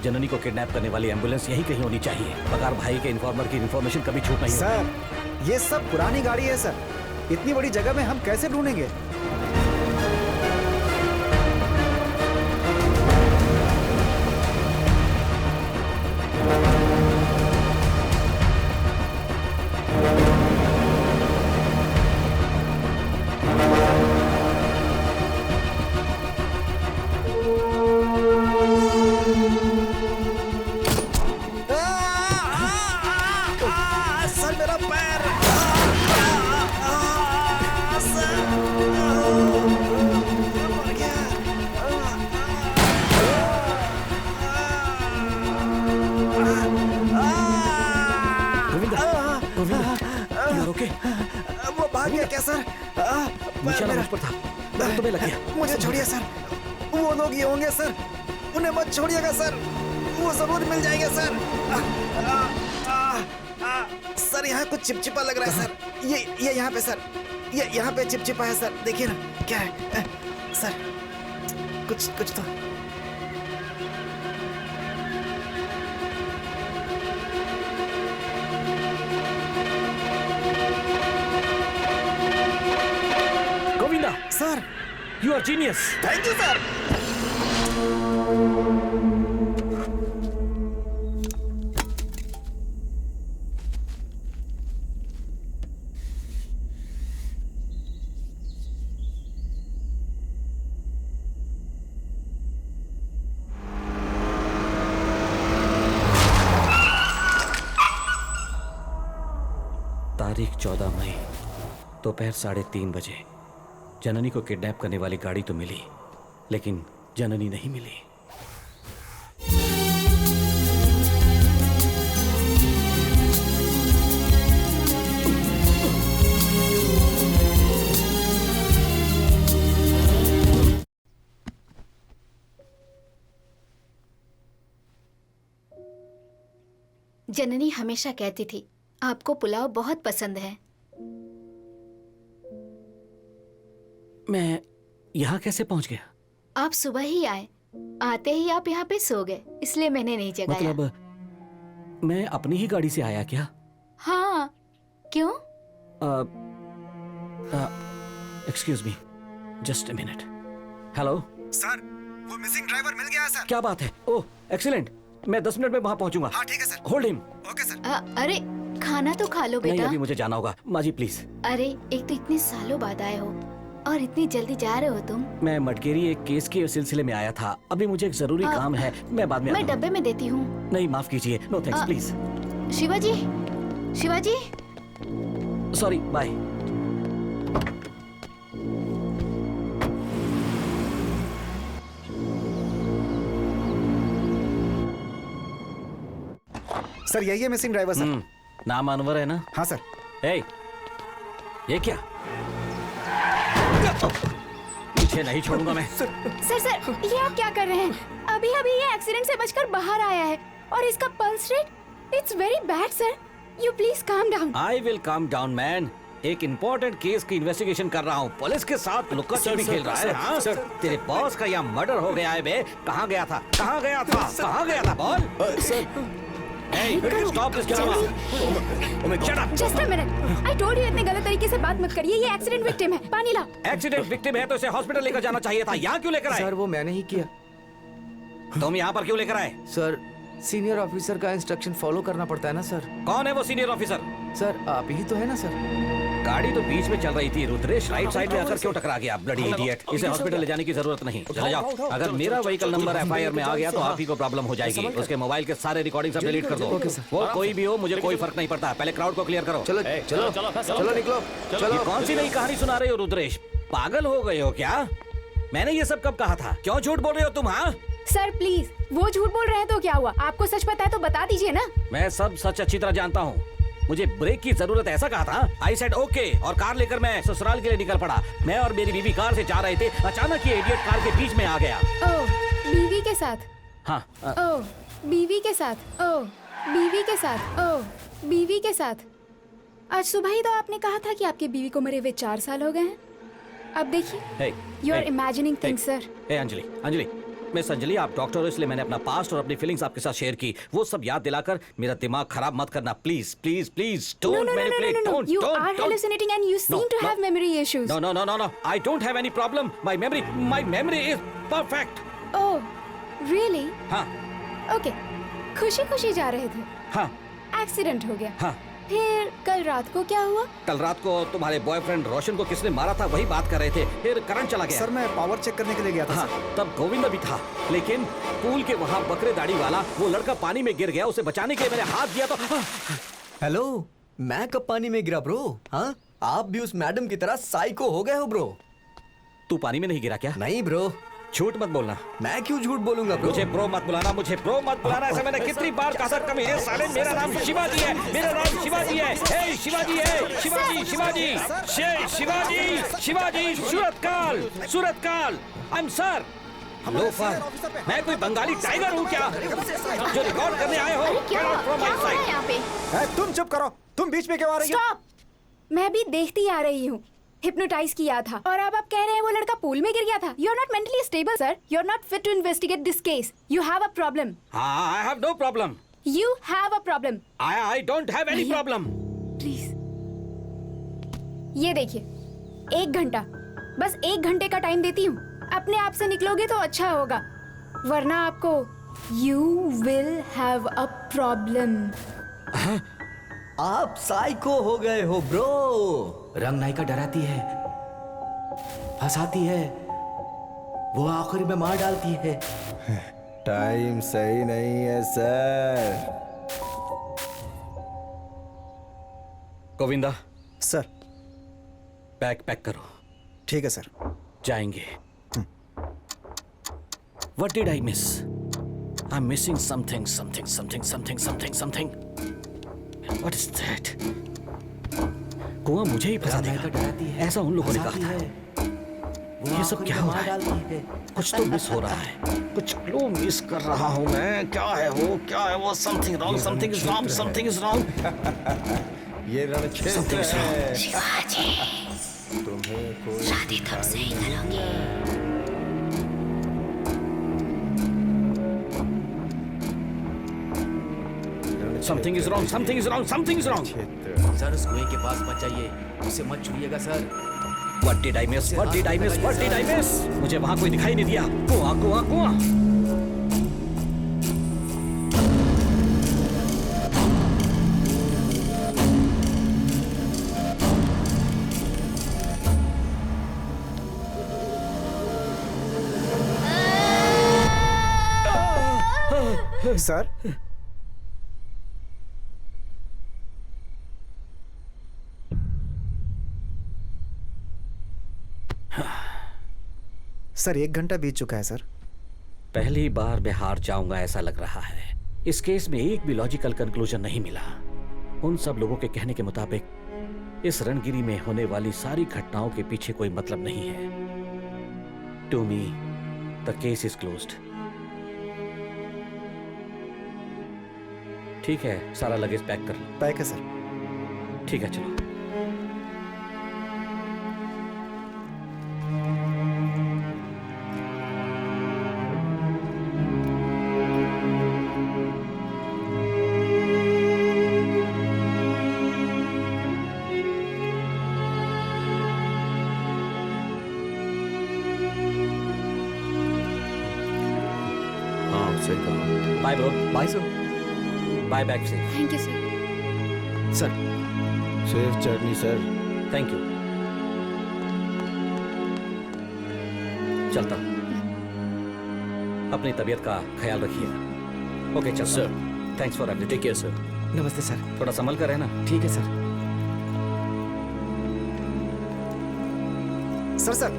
जननी को किडनैप करने वाली एम्बुलेंस यही कहीं होनी चाहिए। पगार भाई के इन्फॉर्मर की इन्फॉर्मेशन कभी छूट नहीं सर, ये सब पुरानी गाड़ी है सर। इतनी बड़ी जगह में हम कैसे ढूंढेंगे? गया क्या सर? निशाना मुझ पर था, मगर तुम्हें लग गया। मुझे छोड़िए सर, वो लोग ये होंगे सर, उन्हें मत छोड़िएगा सर, वो जरूर मिल जाएंगे सर। सर यहाँ कुछ चिपचिपा लग रहा है सर, ये यहाँ पे सर, ये यहाँ पे चिपचिपा है सर, देखिए ना क्या है सर, कुछ तो। Govinda sir, you are genius. Thank you sir. तारीख 14 मई दोपहर 3:30 बजे। जननी को किडनैप करने वाली गाड़ी तो मिली, लेकिन जननी नहीं मिली। जननी हमेशा कहती थी आपको पुलाव बहुत पसंद है। मैं यहाँ कैसे पहुँच गया? आप सुबह ही आए, आते ही आप यहाँ पे सो गए, इसलिए मैंने नहीं जगाया। मतलब मैं अपनी ही गाड़ी से आया क्या? हाँ, क्यों? Excuse me, just a minute. Hello sir, वो मिसिंग ड्राइवर मिल गया सर। क्या बात है? ओह एक्सीलेंट, मैं 10 मिनट में वहाँ पहुँचूंगा। हाँ ठीक है sir. Hold him. Okay sir. अरे खाना तो खा लो नहीं, बेटा। अभी मुझे जाना होगा। माँ जी प्लीज। अरे एक तो इतने सालों बाद आए हो और इतनी जल्दी जा रहे हो तुम। मैं मटकेरी एक केस के सिलसिले में आया था, अभी मुझे एक जरूरी काम है, मैं बाद में मैं आता हूँ। डब्बे में देती हूँ। नहीं माफ कीजिए, no thanks please. Shivaji, Shivaji. Sorry, bye. Sir यही है मिसिंग ड्राइवर सर। नाम अनवर है ना? हाँ सर। ए, ये क्या? पीछे नहीं छोड़ूंगा मैं। सर ये आप क्या कर रहे हैं? अभी अभी ये एक्सीडेंट से बचकर बाहर आया है और इसका pulse rate it's very bad sir. You please calm down. I will calm down man. एक इम्पोर्टेंट केस की इन्वेस्टिगेशन कर रहा हूँ, पुलिस के साथ लुक्का छिपी खेल रहा है। हाँ सर, तेरे बॉस का यहाँ मर्डर हो गया है बे। कहाँ गया था? कहाँ गया था? कहाँ गया था? बोल। Hey, stop this drama. Shut up. Just a minute. I told you इतने गलत तरीके से बात मत करिए, ये एक्सीडेंट विक्टिम है। पानी ला। एक्सीडेंट विक्टिम है तो इसे हॉस्पिटल लेकर जाना चाहिए था। यहाँ क्यों लेकर आए? सर वो मैंने ही किया। तुम यहाँ पर क्यों लेकर आए? सर सीनियर ऑफिसर का इंस्ट्रक्शन फॉलो करना पड़ता है ना सर। कौन है वो सीनियर ऑफिसर? सर आप ही तो है ना सर। गाड़ी तो बीच में चल रही थी, रुद्रेश राइट साइड में आकर क्यों टकरा गया? Bloody idiot. इसे हॉस्पिटल ले जाने की जरूरत नहीं, चले जाओ। अगर मेरा व्हीकल नंबर एफआईआर में आ गया तो आप ही को प्रॉब्लम हो जाएगी। उसके मोबाइल के सारे रिकॉर्डिंग सब डिलीट कर दो। वो कोई भी हो, मुझे कोई फर्क नहीं पड़ता। पहले क्राउड को क्लियर करो। चलो चलो चलो निकलो। चलो। कौन सी नई कहानी सुना रहे हो रुद्रेश? पागल हो गए हो क्या? मैंने ये सब कब कहा था? क्यों झूठ बोल रहे हो तुम? हाँ सर प्लीज, वो झूठ बोल रहे हैं तो क्या हुआ? आपको सच पता है तो बता दीजिए ना। मैं सब सच अच्छी तरह जानता हूँ। मुझे ब्रेक की जरूरत है, ऐसा कहा था। आई सेड ओके और कार लेकर मैं ससुराल के लिए निकल पड़ा। मैं और मेरी बीवी कार से जा रहे थे, अचानक ये इडियट कार के बीच में आ गया। ओह, बीवी के साथ? हाँ। ओह, बीवी के साथ? ओह, बीवी के साथ? ओह, बीवी के साथ? आज सुबह ही तो आपने कहा था कि आपकी बीवी को मरे हुए 4 साल हो गए हैं। अब देखिए, you are imagining things sir. Anjali, Anjali, miss Anjali, आप डॉक्टर हो इसलिए मैंने अपना पास्ट और अपनी फीलिंग्स आपके साथ शेयर की। वो सब याद दिलाकर मेरा दिमाग खराब मत करना, please please please. Don't manipulate, don't. You are hallucinating and you seem to have memory issues. No. I don't have any problem. My memory is perfect. Oh, really? हाँ। Okay. खुशी-खुशी जा रहे थे। हाँ। एक्सीडेंट हो गया। हाँ। फिर कल रात को क्या हुआ? कल रात को तुम्हारे बॉयफ्रेंड रोशन को किसने मारा था वही बात कर रहे थे। फिर करंट चला गया। सर मैं पावर चेक करने के लिए गया था। हाँ, तब गोविंद भी था, लेकिन पूल के वहाँ बकरे दाढ़ी वाला वो लड़का पानी में गिर गया। उसे बचाने के लिए मैंने हाथ दिया तो। हेलो, मैं कब पानी में गिरा ब्रो? हाँ, आप भी उस मैडम की तरह साइको हो गए हो ब्रो। तू पानी में नहीं गिरा क्या? नहीं ब्रो, झूठ मत बोलना। मैं क्यों झूठ बोलूंगा ब्रो? मुझे प्रो मत बुलाना, मुझे प्रो मत बुलाना। ऐसा मैंने कितनी बार कहा था। कमीने साले, मेरा नाम शिवाजी है, मेरा नाम शिवाजी है। हे शिवाजी है, Shivaji, Shivaji, Shivaji, Shivaji, Suratkal, Suratkal. I am sir. Loafer, मैं कोई बंगाली टाइगर हूँ क्या जो रिकॉर्ड करने आए हो? क्या हो रहा है यहाँ पे? तुम चुप करो, तुम बीच में क्यों आ रही हो? स्टॉप! मैं भी देखती आ रही हूँ। हिप्नोटाइज किया था और अब आप कह रहे हैं वो लड़का पूल में गिर गया था। You are not mentally stable sir. You are not fit to investigate this case. You have a problem. I have no problem. You have a problem. I don't have any problem. Please ये देखिए, 1 घंटा, बस 1 घंटे का टाइम देती हूँ। अपने आप से निकलोगे तो अच्छा होगा, वरना आपको you will have a problem. आप साइको हो गए हो ब्रो। रंग नायिका डराती है, फंसाती है, वो आखिरी में मार डालती है। टाइम सही नहीं है sir. Govinda sir. Bag pack करो। ठीक है सर। जाएंगे। What did I miss? I'm missing something, something, something, something, something, something. What is that? कुआं मुझे ही फंसा देगा, ऐसा उन लोगों ने कहा था। ये सब क्या हो रहा है? कुछ तो मिस हो रहा है, कुछ क्लू मिस कर रहा हूँ मैं। क्या है वो? क्या है वो? Something wrong, something is wrong, something is wrong. ये रणक्षेत्र है। शिवाजी, तुम्हें कोई शादी कब से ही करोगे? Something is wrong, something is wrong, something is wrong. Sir उस कुएं के पास मत जाइए, उसे मत छुइएगा sir. What did I miss? What did I miss? What did I miss? मुझे वहाँ कोई दिखाई नहीं दिया। कुआं, कुआं, कुआं। सर, सर 1 घंटा बीत चुका है सर। पहली बार मैं हार जाऊंगा ऐसा लग रहा है। इस केस में एक भी लॉजिकल कंक्लूजन नहीं मिला। उन सब लोगों के कहने के मुताबिक इस रणगिरी में होने वाली सारी घटनाओं के पीछे कोई मतलब नहीं है। To me the case is closed. ठीक है, सारा लगेज पैक कर लो। पैक है सर। ठीक है, चलो। Bye bro. Bye sir. Bye back से। Thank you sir. Sir safe journey sir. Thank you. चलता हूं। अपनी तबीयत का ख्याल रखिए। ओके चल sir. Thanks for everything. Take care sir. नमस्ते सर। थोड़ा संभल कर रहना। ठीक है सर। सर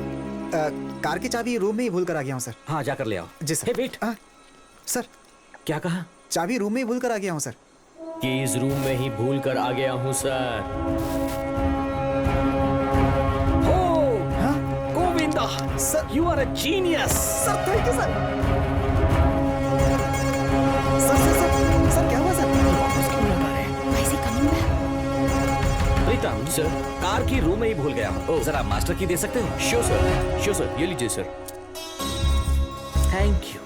कार की चाबी रूम में ही भूल कर आ गया हूँ सर। हाँ, जाकर ले आओ। जी सर। हे वेट। सर क्या कहा? चाबी रूम में ही भूल कर आ गया हूँ सर। कीज रूम में ही भूल कर आ गया हूँ sir. Govinda sir, you are a genius. Sir thank you sir. Sir क्या हुआ सर? वैसे coming back. Pritam sir, car की रूम में ही भूल गया हूँ। जरा मास्टर की दे सकते हो? Sure sir, sure sir. ये लीजिए सर। Thank you.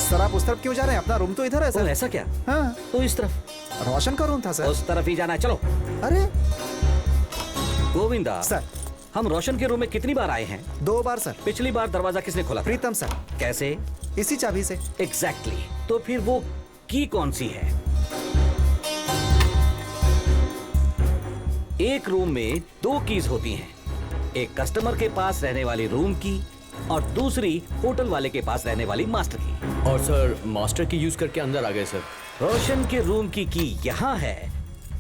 सर आप उस तरफ क्यों जा रहे हैं? अपना रूम तो इधर है सर। ऐसा क्या? हाँ, तो इस तरफ। रोशन का रूम था सर। उस तरफ ही जाना है, चलो। अरे गोविंदा सर, हम रोशन के रूम में कितनी बार आए हैं? 2 बार सर। पिछली बार दरवाजा किसने खोला था? प्रीतम सर। कैसे? इसी चाबी से। एग्जैक्टली। तो फिर वो की कौन सी है? एक रूम में 2 कीज होती हैं। एक कस्टमर के पास रहने वाली रूम की और दूसरी होटल वाले के पास रहने वाली मास्टर की। और सर मास्टर की यूज करके अंदर आ गए सर। रोशन के रूम की यहाँ है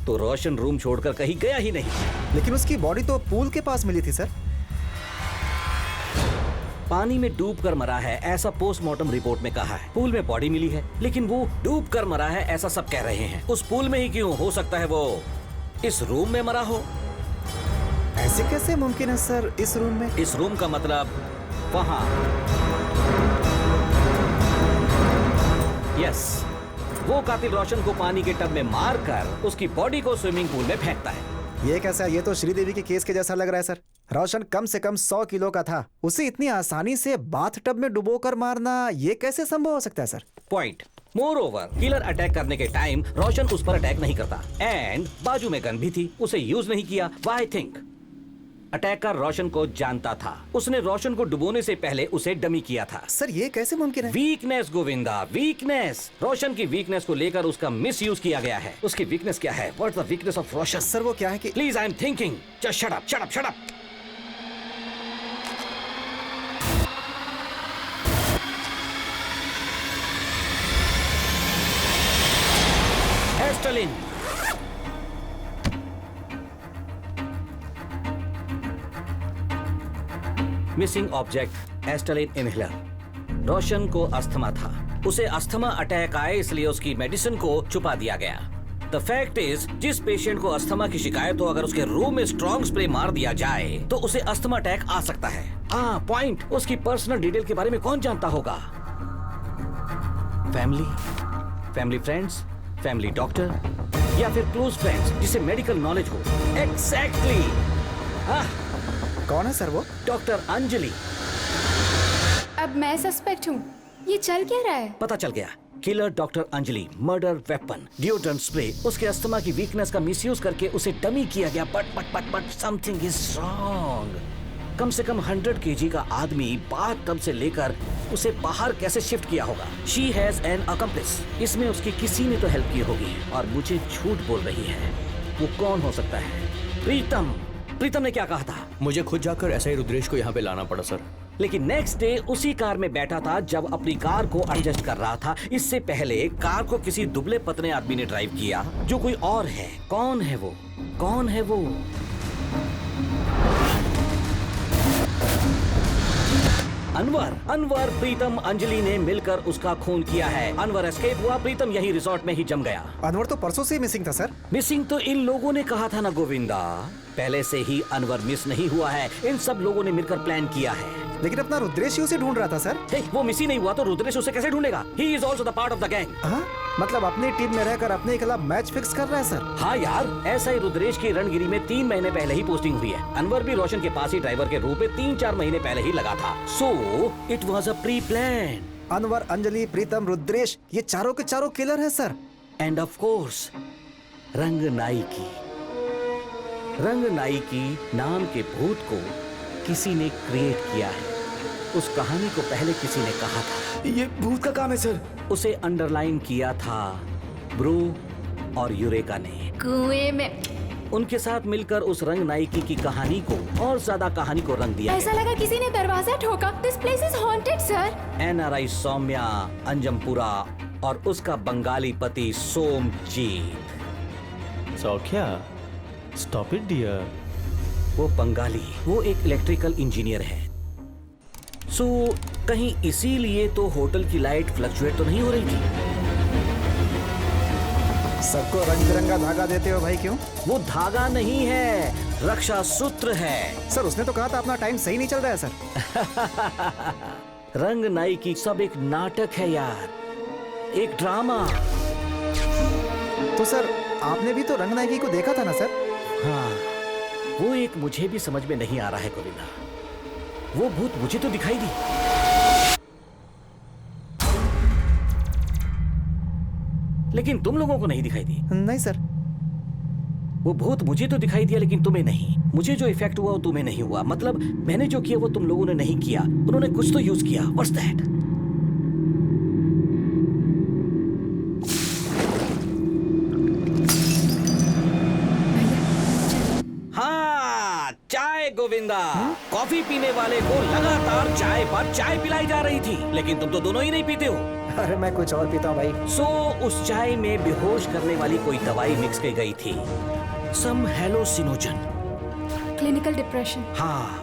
तो रोशन रूम छोड़कर कहीं गया ही नहीं। लेकिन उसकी बॉडी तो पूल के पास मिली थी सर। पानी में डूबकर मरा है ऐसा पोस्टमार्टम रिपोर्ट में कहा है। पूल में बॉडी मिली है लेकिन वो डूबकर मरा है ऐसा सब कह रहे हैं। उस पूल में ही क्यों, हो सकता है वो इस रूम में मरा हो। ऐसे कैसे मुमकिन है सर इस रूम में? इस रूम का मतलब वहां। यस, वो कातिल रोशन को पानी के टब में मारकर उसकी बॉडी को स्विमिंग पूल में फेंकता है। ये कैसा? ये तो श्रीदेवी के केस के जैसा लग रहा है सर। रोशन कम से कम 100 किलो का था, उसे इतनी आसानी से बाथ टब में डुबोकर मारना ये कैसे संभव हो सकता है sir? Point. More over, killer attack करने के टाइम रोशन उस पर अटैक नहीं करता एंड बाजू में गन भी थी, उसे यूज नहीं किया। Why think? अटैकर रोशन को जानता था, उसने रोशन को डुबोने से पहले उसे डमी किया था। सर ये कैसे मुमकिन है? Weakness Govinda, weakness. रोशन की वीकनेस को लेकर उसका मिस यूज किया गया है। उसकी वीकनेस क्या है? What's the weakness of Roshan? Sir वो क्या है कि please I am thinking, just shut up, shut up, shut up. Asthalin. Missing object Asthalin inhaler. Roshan को अस्थमा था, उसे अस्थमा अटैक आए इसलिए उसकी मेडिसिन को छुपा दिया गया। द फैक्ट इज, जिस पेशेंट को अस्थमा की शिकायत हो, अगर उसके रूम में स्ट्रॉन्ग स्प्रे मार दिया जाए तो उसे अस्थमा अटैक आ सकता है। हाँ, पॉइंट। उसकी पर्सनल डिटेल के बारे में कौन जानता होगा? Family, family friends, family doctor या फिर क्लोज फ्रेंड्स जिसे मेडिकल नॉलेज हो। एग्जैक्टली। कौन है सर वो? डॉक्टर अंजलि। अब मैं सस्पेक्ट हूँ। ये चल क्या रहा है? पता चल गया। Killer doctor Anjali, murder weapon, deodorant spray. उसके अस्थमा की वीकनेस का मिसयूज करके उसे डमी किया गया। But something is wrong. कम से कम 100 kg का आदमी बाथ टब से लेकर उसे बाहर कैसे शिफ्ट किया होगा? She has an accomplish. इसमें उसकी किसी ने तो हेल्प की होगी और मुझे झूठ बोल रही है। वो कौन हो सकता है? प्रीतम। प्रीतम ने क्या कहा था? मुझे खुद जाकर ऐसा ही रुद्रेश को यहाँ पे लाना पड़ा सर। लेकिन नेक्स्ट डे उसी कार में बैठा था जब अपनी कार को एडजस्ट कर रहा था। इससे पहले कार को किसी दुबले पतले आदमी ने ड्राइव किया जो कोई और है। कौन है वो? कौन है वो? अनवर। अनवर, प्रीतम, अंजलि ने मिलकर उसका खून किया है। अनवर एस्केप हुआ, प्रीतम यही रिसोर्ट में ही जम गया। अनवर तो परसों से मिसिंग था सर। मिसिंग तो इन लोगों ने कहा था ना गोविंदा। पहले से ही अनवर मिस नहीं हुआ है, इन सब लोगों ने मिलकर प्लान किया है। लेकिन अपना रुद्रेश ही उसे ढूंढ रहा था सर। वो मिस ही नहीं हुआ तो रुद्रेश उसे कैसे ढूंढेगा? He is also the part of the gang। मतलब अपनी टीम में रहकर अपने खिलाफ मैच फिक्स कर रहा है सर। हाँ यार, ऐसा ही रुद्रेश की रणगिरी में 3 महीने पहले ही पोस्टिंग हुई है। अनवर भी रोशन के पास ही ड्राइवर के रूप में 3-4 महीने पहले ही लगा था। So it was a pre-plan। Anwar, Anjali, प्रीतम, रुद्रेश, ये चारों के चारों किलर हैं sir. And of course Ranganayaki. Ranganayaki नाम के भूत को किसी ने क्रिएट किया है। उस कहानी को पहले किसी ने कहा था। ये भूत का काम है सर। उसे अंडरलाइन किया था ब्रू और यूरेका ने। कुएं में उनके साथ मिलकर उस रंगनायकी की कहानी को और ज्यादा कहानी को रंग दिया। ऐसा लगा किसी ने दरवाजा ठोका। This place is haunted sir. NRI Saumya Anjampura और उसका बंगाली पति Somjit. Saukhya, stop it dear. वो बंगाली, वो एक इलेक्ट्रिकल इंजीनियर है। सो कहीं इसीलिए तो होटल की लाइट फ्लक्चुएट तो नहीं हो रही थी। सबको रंग बिरंगा धागा देते हो भाई, क्यों? वो धागा नहीं है, रक्षा सूत्र है। सर उसने तो कहा था अपना टाइम सही नहीं चल रहा है सर। रंग नायकी सब एक नाटक है यार, एक ड्रामा। तो सर आपने भी तो रंग नायकी को देखा था ना सर? हाँ, वो एक मुझे भी समझ में नहीं आ रहा है गोविंदा। वो भूत मुझे तो दिखाई दी, लेकिन तुम लोगों को नहीं दिखाई दी। नहीं सर। वो भूत मुझे तो दिखाई दिया लेकिन तुम्हें नहीं। मुझे जो इफेक्ट हुआ वो तुम्हें नहीं हुआ। मतलब मैंने जो किया वो तुम लोगों ने नहीं किया। उन्होंने कुछ तो यूज किया। What's that? हाँ, चाय गोविंदा। कॉफी पीने वाले को लगातार चाय पर चाय पिलाई जा रही थी, लेकिन तुम तो दोनों ही नहीं पीते हो। अरे मैं कुछ और पीता हूँ भाई। सो उस चाय में बेहोश करने वाली कोई दवाई मिक्स की गई थी, सम हेलोसिनोजन। Clinical depression. हाँ,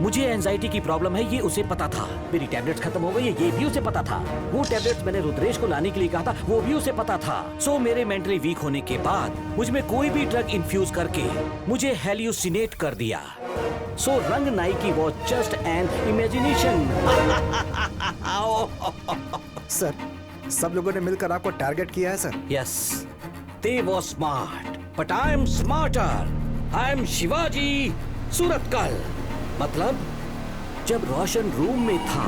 मुझे एंजाइटी की प्रॉब्लम है ये उसे पता था। मेरी टैबलेट्स खत्म हो गई है ये भी उसे पता था। वो टैबलेट्स मैंने रुद्रेश को लाने के लिए कहा था वो भी उसे पता था। सो मेरे मेंटली वीक होने के बाद मुझ में कोई भी ड्रग इन्फ्यूज करके मुझे हेल्यूसिनेट कर दिया। सो रंग नाई की was just an imagination. Sir, सब लोगों ने मिलकर आपको टारगेट किया है sir. Yes, they were smart, but I am smarter. I am Shivaji Surathkal. मतलब जब रोशन रूम में था।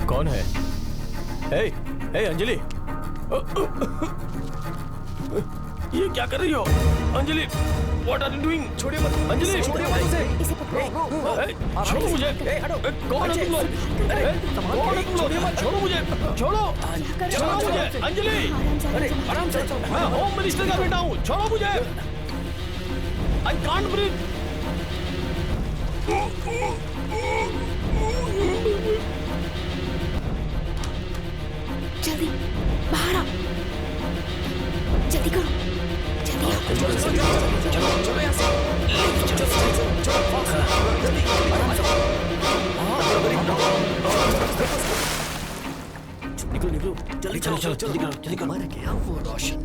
कौन है? हे, हे अंजलि, ये क्या कर रही हो? Anjali, what are you doing? छोड़िए मत, अंजलि, छोड़िए मत उसे। छोड़ो मुझे। कौन है तुम लोग? कौन है तुम लोग? छोड़ो मुझे, छोड़ो, छोड़ो मुझे, अंजलि। अरे आराम से, मैं होम मिनिस्टर का बेटा हूँ, छोड़ो मुझे। I can't breathe. जल्दी बाहर आओ, जल्दी करो, जल्दी आओ। चलो यहाँ से। निकलो निकलो, जल्दी चलो चलो जल्दी करो जल्दी करो। मर गया वो रोशन।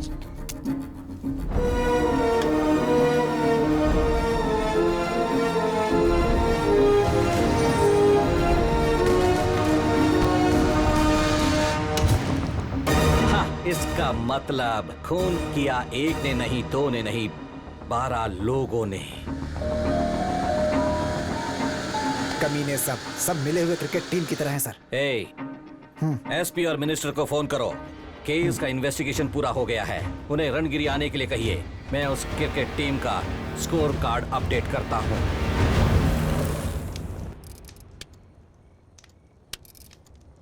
इसका मतलब खून किया एक ने नहीं, दो ने नहीं, 12 लोगों ने। कमीने सब मिले हुए क्रिकेट टीम की तरह हैं सर। एसपी और मिनिस्टर को फोन करो। केस का इन्वेस्टिगेशन पूरा हो गया है, उन्हें रणगिरी आने के लिए कहिए। मैं उस क्रिकेट टीम का स्कोर कार्ड अपडेट करता हूँ।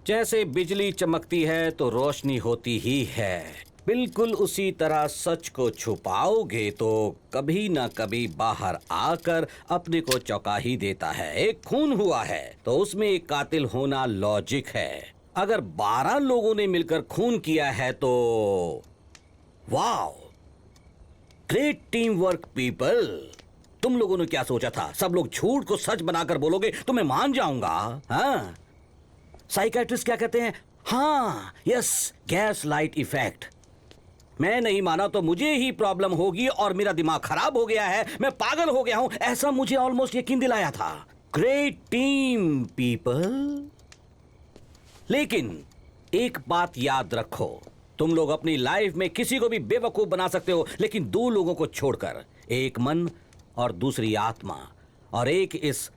जैसे बिजली चमकती है तो रोशनी होती ही है, बिल्कुल उसी तरह सच को छुपाओगे तो कभी ना कभी बाहर आकर अपने को चौंका ही देता है। एक खून हुआ है तो उसमें एक कातिल होना लॉजिक है। अगर 12 लोगों ने मिलकर खून किया है तो wow, great team work people. तुम लोगों ने क्या सोचा था? सब लोग झूठ को सच बनाकर बोलोगे तो मैं मान जाऊंगा? हाँ, साइकेट्रिस्ट क्या कहते हैं? हाँ यस, गैस लाइट इफेक्ट। मैं नहीं माना तो मुझे ही प्रॉब्लम होगी और मेरा दिमाग खराब हो गया है, मैं पागल हो गया हूं, ऐसा मुझे ऑलमोस्ट यकीन दिलाया था। Great team people. लेकिन एक बात याद रखो, तुम लोग अपनी लाइफ में किसी को भी बेवकूफ बना सकते हो, लेकिन 2 लोगों को छोड़कर, एक मन और दूसरी आत्मा, और एक इस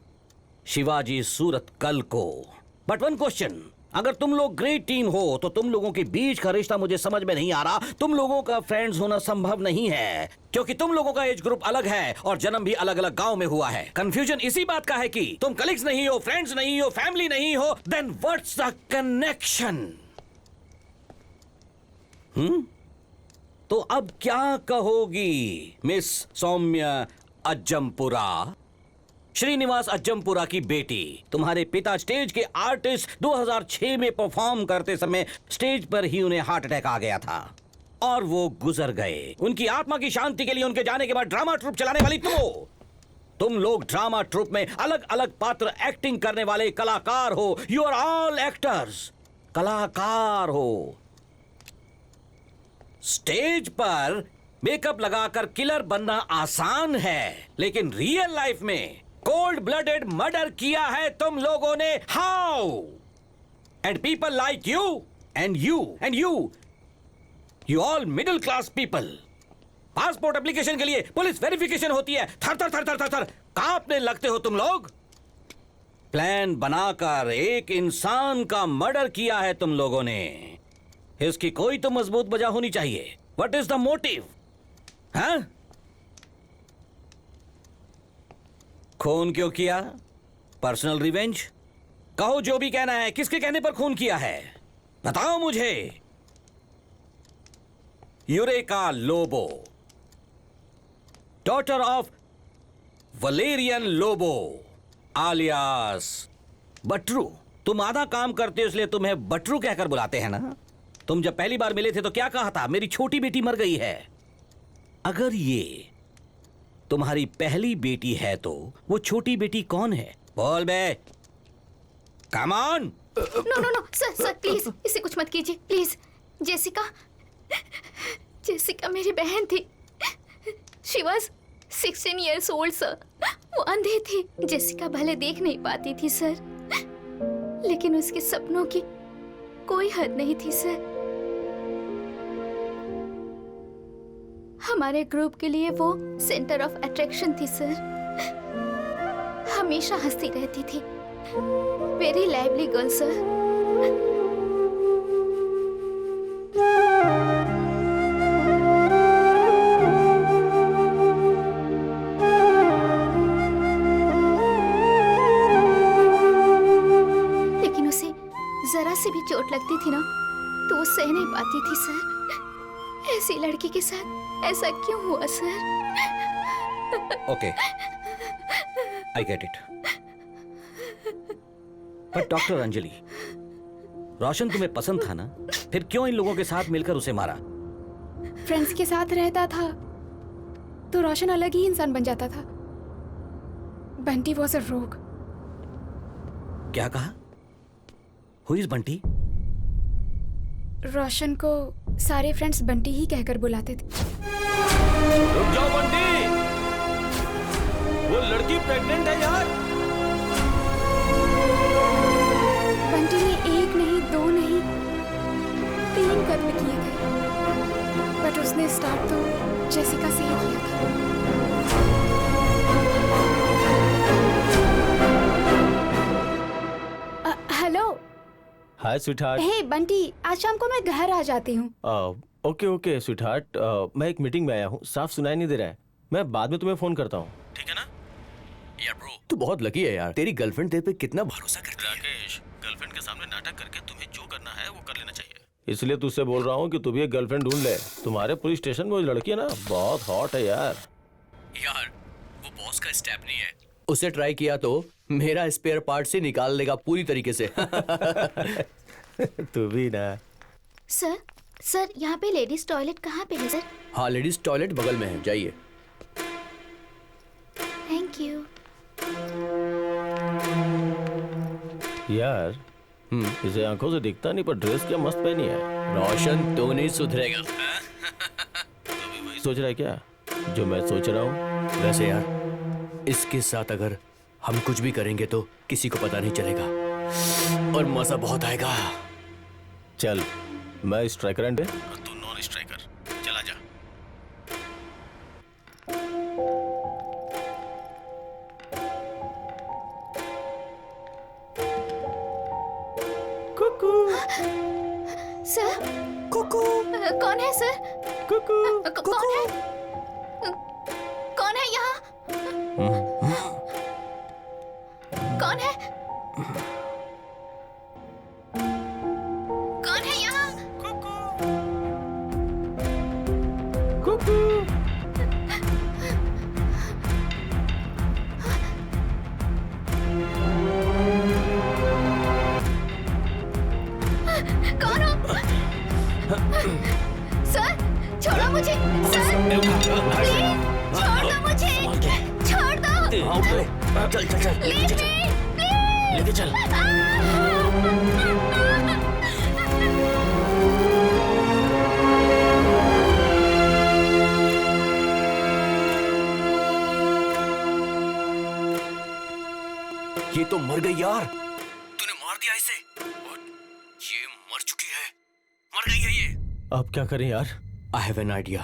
शिवाजी सूरतकल को। बट वन क्वेश्चन, अगर तुम लोग ग्रेट टीम हो तो तुम लोगों के बीच का रिश्ता मुझे समझ में नहीं आ रहा। तुम लोगों का फ्रेंड्स होना संभव नहीं है क्योंकि तुम लोगों का एज ग्रुप अलग है और जन्म भी अलग अलग गांव में हुआ है। कंफ्यूजन इसी बात का है कि तुम कलीग्स नहीं हो, फ्रेंड्स नहीं हो, फैमिली नहीं हो। Then what's the connection? तो अब क्या कहोगी मिस सौम्या अज्जमपुरा? श्रीनिवास अज्जमपुरा की बेटी। तुम्हारे पिता स्टेज के आर्टिस्ट 2006 में परफॉर्म करते समय स्टेज पर ही उन्हें हार्ट अटैक आ गया था और वो गुजर गए। उनकी आत्मा की शांति के लिए उनके जाने के बाद ड्रामा ट्रूप चलाने वाली तुम लोग ड्रामा ट्रूप में अलग अलग पात्र एक्टिंग करने वाले कलाकार हो। यू आर ऑल एक्टर्स, कलाकार हो। स्टेज पर मेकअप लगाकर किलर बनना आसान है, लेकिन रियल लाइफ में कोल्ड ब्लडेड मर्डर किया है तुम लोगों ने। How? And people like you and you all middle class people. Passport application के लिए पुलिस वेरिफिकेशन होती है, थर थर थर थर थर थर कांपने लगते हो तुम लोग। प्लान बनाकर एक इंसान का मर्डर किया है तुम लोगों ने। इसकी कोई तो मजबूत वजह होनी चाहिए। What is the motive? हाँ? खून क्यों किया? Personal revenge? कहो जो भी कहना है। किसके कहने पर खून किया है बताओ मुझे। Eureka Lobo, daughter of Valerian Lobo alias Batru? तुम आधा काम करते हो इसलिए तुम्हें बटरू कहकर बुलाते हैं ना? तुम जब पहली बार मिले थे तो क्या कहा था? मेरी छोटी बेटी मर गई है। अगर ये तुम्हारी पहली बेटी है तो वो छोटी बेटी कौन है? बोल बे, come on. No no no sir please इसे कुछ मत कीजिए प्लीज। जेसिका मेरी बहन थी। She was 16 years old sir. वो अंधी थी। जेसिका भले देख नहीं पाती थी सर, लेकिन उसके सपनों की कोई हद नहीं थी सर। हमारे ग्रुप के लिए वो सेंटर ऑफ अट्रैक्शन थी सर। हमेशा हंसती रहती थी। Very lively girl sir. लेकिन उसे जरा सी भी चोट लगती थी ना तो वो सह नहीं पाती थी सर। ऐसी लड़की के साथ ऐसा क्यों हुआ sir? Okay, I get it. पर डॉक्टर अंजलि, रोशन तुम्हें पसंद था ना? फिर क्यों इन लोगों के साथ मिलकर उसे मारा? फ्रेंड्स के साथ रहता था तो रोशन अलग ही इंसान बन जाता था। बंटी वॉज अ रोग। क्या कहा? Who is Bunty? रोशन को सारे फ्रेंड्स बंटी ही कहकर बुलाते थे। रुक जाओ बंटी, वो लड़की प्रेग्नेंट है यार। बंटी ने 1 नहीं 2 नहीं 3 कत्ल किए थे, बट उसने स्टार्ट तो जेसिका से ही किया था। हेलो। हाय स्वीटहार्ट। हे बंटी, आज शाम को मैं घर आ जाती हूँ। ओके ओके स्वीटहार्ट, मैं एक मीटिंग में आया हूँ, साफ सुनाई नहीं दे रहा है। मैं बाद में तुम्हें फोन करता हूँ, ठीक है ना? यार ब्रो, तू बहुत लकी है यार, तेरी गर्लफ्रेंड तेरे पे कितना भरोसा करती है। राकेश, गर्लफ्रेंड के सामने नाटक करके तुम्हें जो करना है वो कर लेना चाहिए। इसलिए तुझसे बोल रहा हूँ कि तू भी एक गर्लफ्रेंड ढूंढ ले। तुम्हारे पुलिस स्टेशन में वो लड़की है ना, बहुत हॉट है यार। यार वो बॉस का स्टेप नहीं है, उसे ट्राई किया तो मेरा स्पेयर पार्ट से निकाल लेगा पूरी तरीके से। तू भी ना। सर यहाँ पे लेडीज टॉयलेट कहाँ पे है सर? हाँ, लेडीज टॉयलेट बगल में है, जाइए। Thank you. यार इसे आंखों से दिखता नहीं, पर ड्रेस क्या मस्त पहनी है। रोशन तो नहीं सुधरेगा। तो भी वही सोच रहा है क्या जो मैं सोच रहा हूँ? वैसे यार इसके साथ अगर हम कुछ भी करेंगे तो किसी को पता नहीं चलेगा और मजा बहुत आएगा। चल, मैं स्ट्राइकर एंड तू नॉन स्ट्राइकर, चला जा। कुकू। सर कुकू। कौन है सर? कुकू। कौन है? कौन है यहाँ? कौन है? कौन है यहाँ? कुकू। कौन हो? सर छोड़ो मुझे। सर प्लीज छोड़ दो मुझे। छोड़ दो। चल चल चल, Leave me, लेके चल। ये तो मर गई यार, तूने मार दिया इसे। ये मर चुकी है, मर गई है ये। अब क्या करें यार? आई have an idea,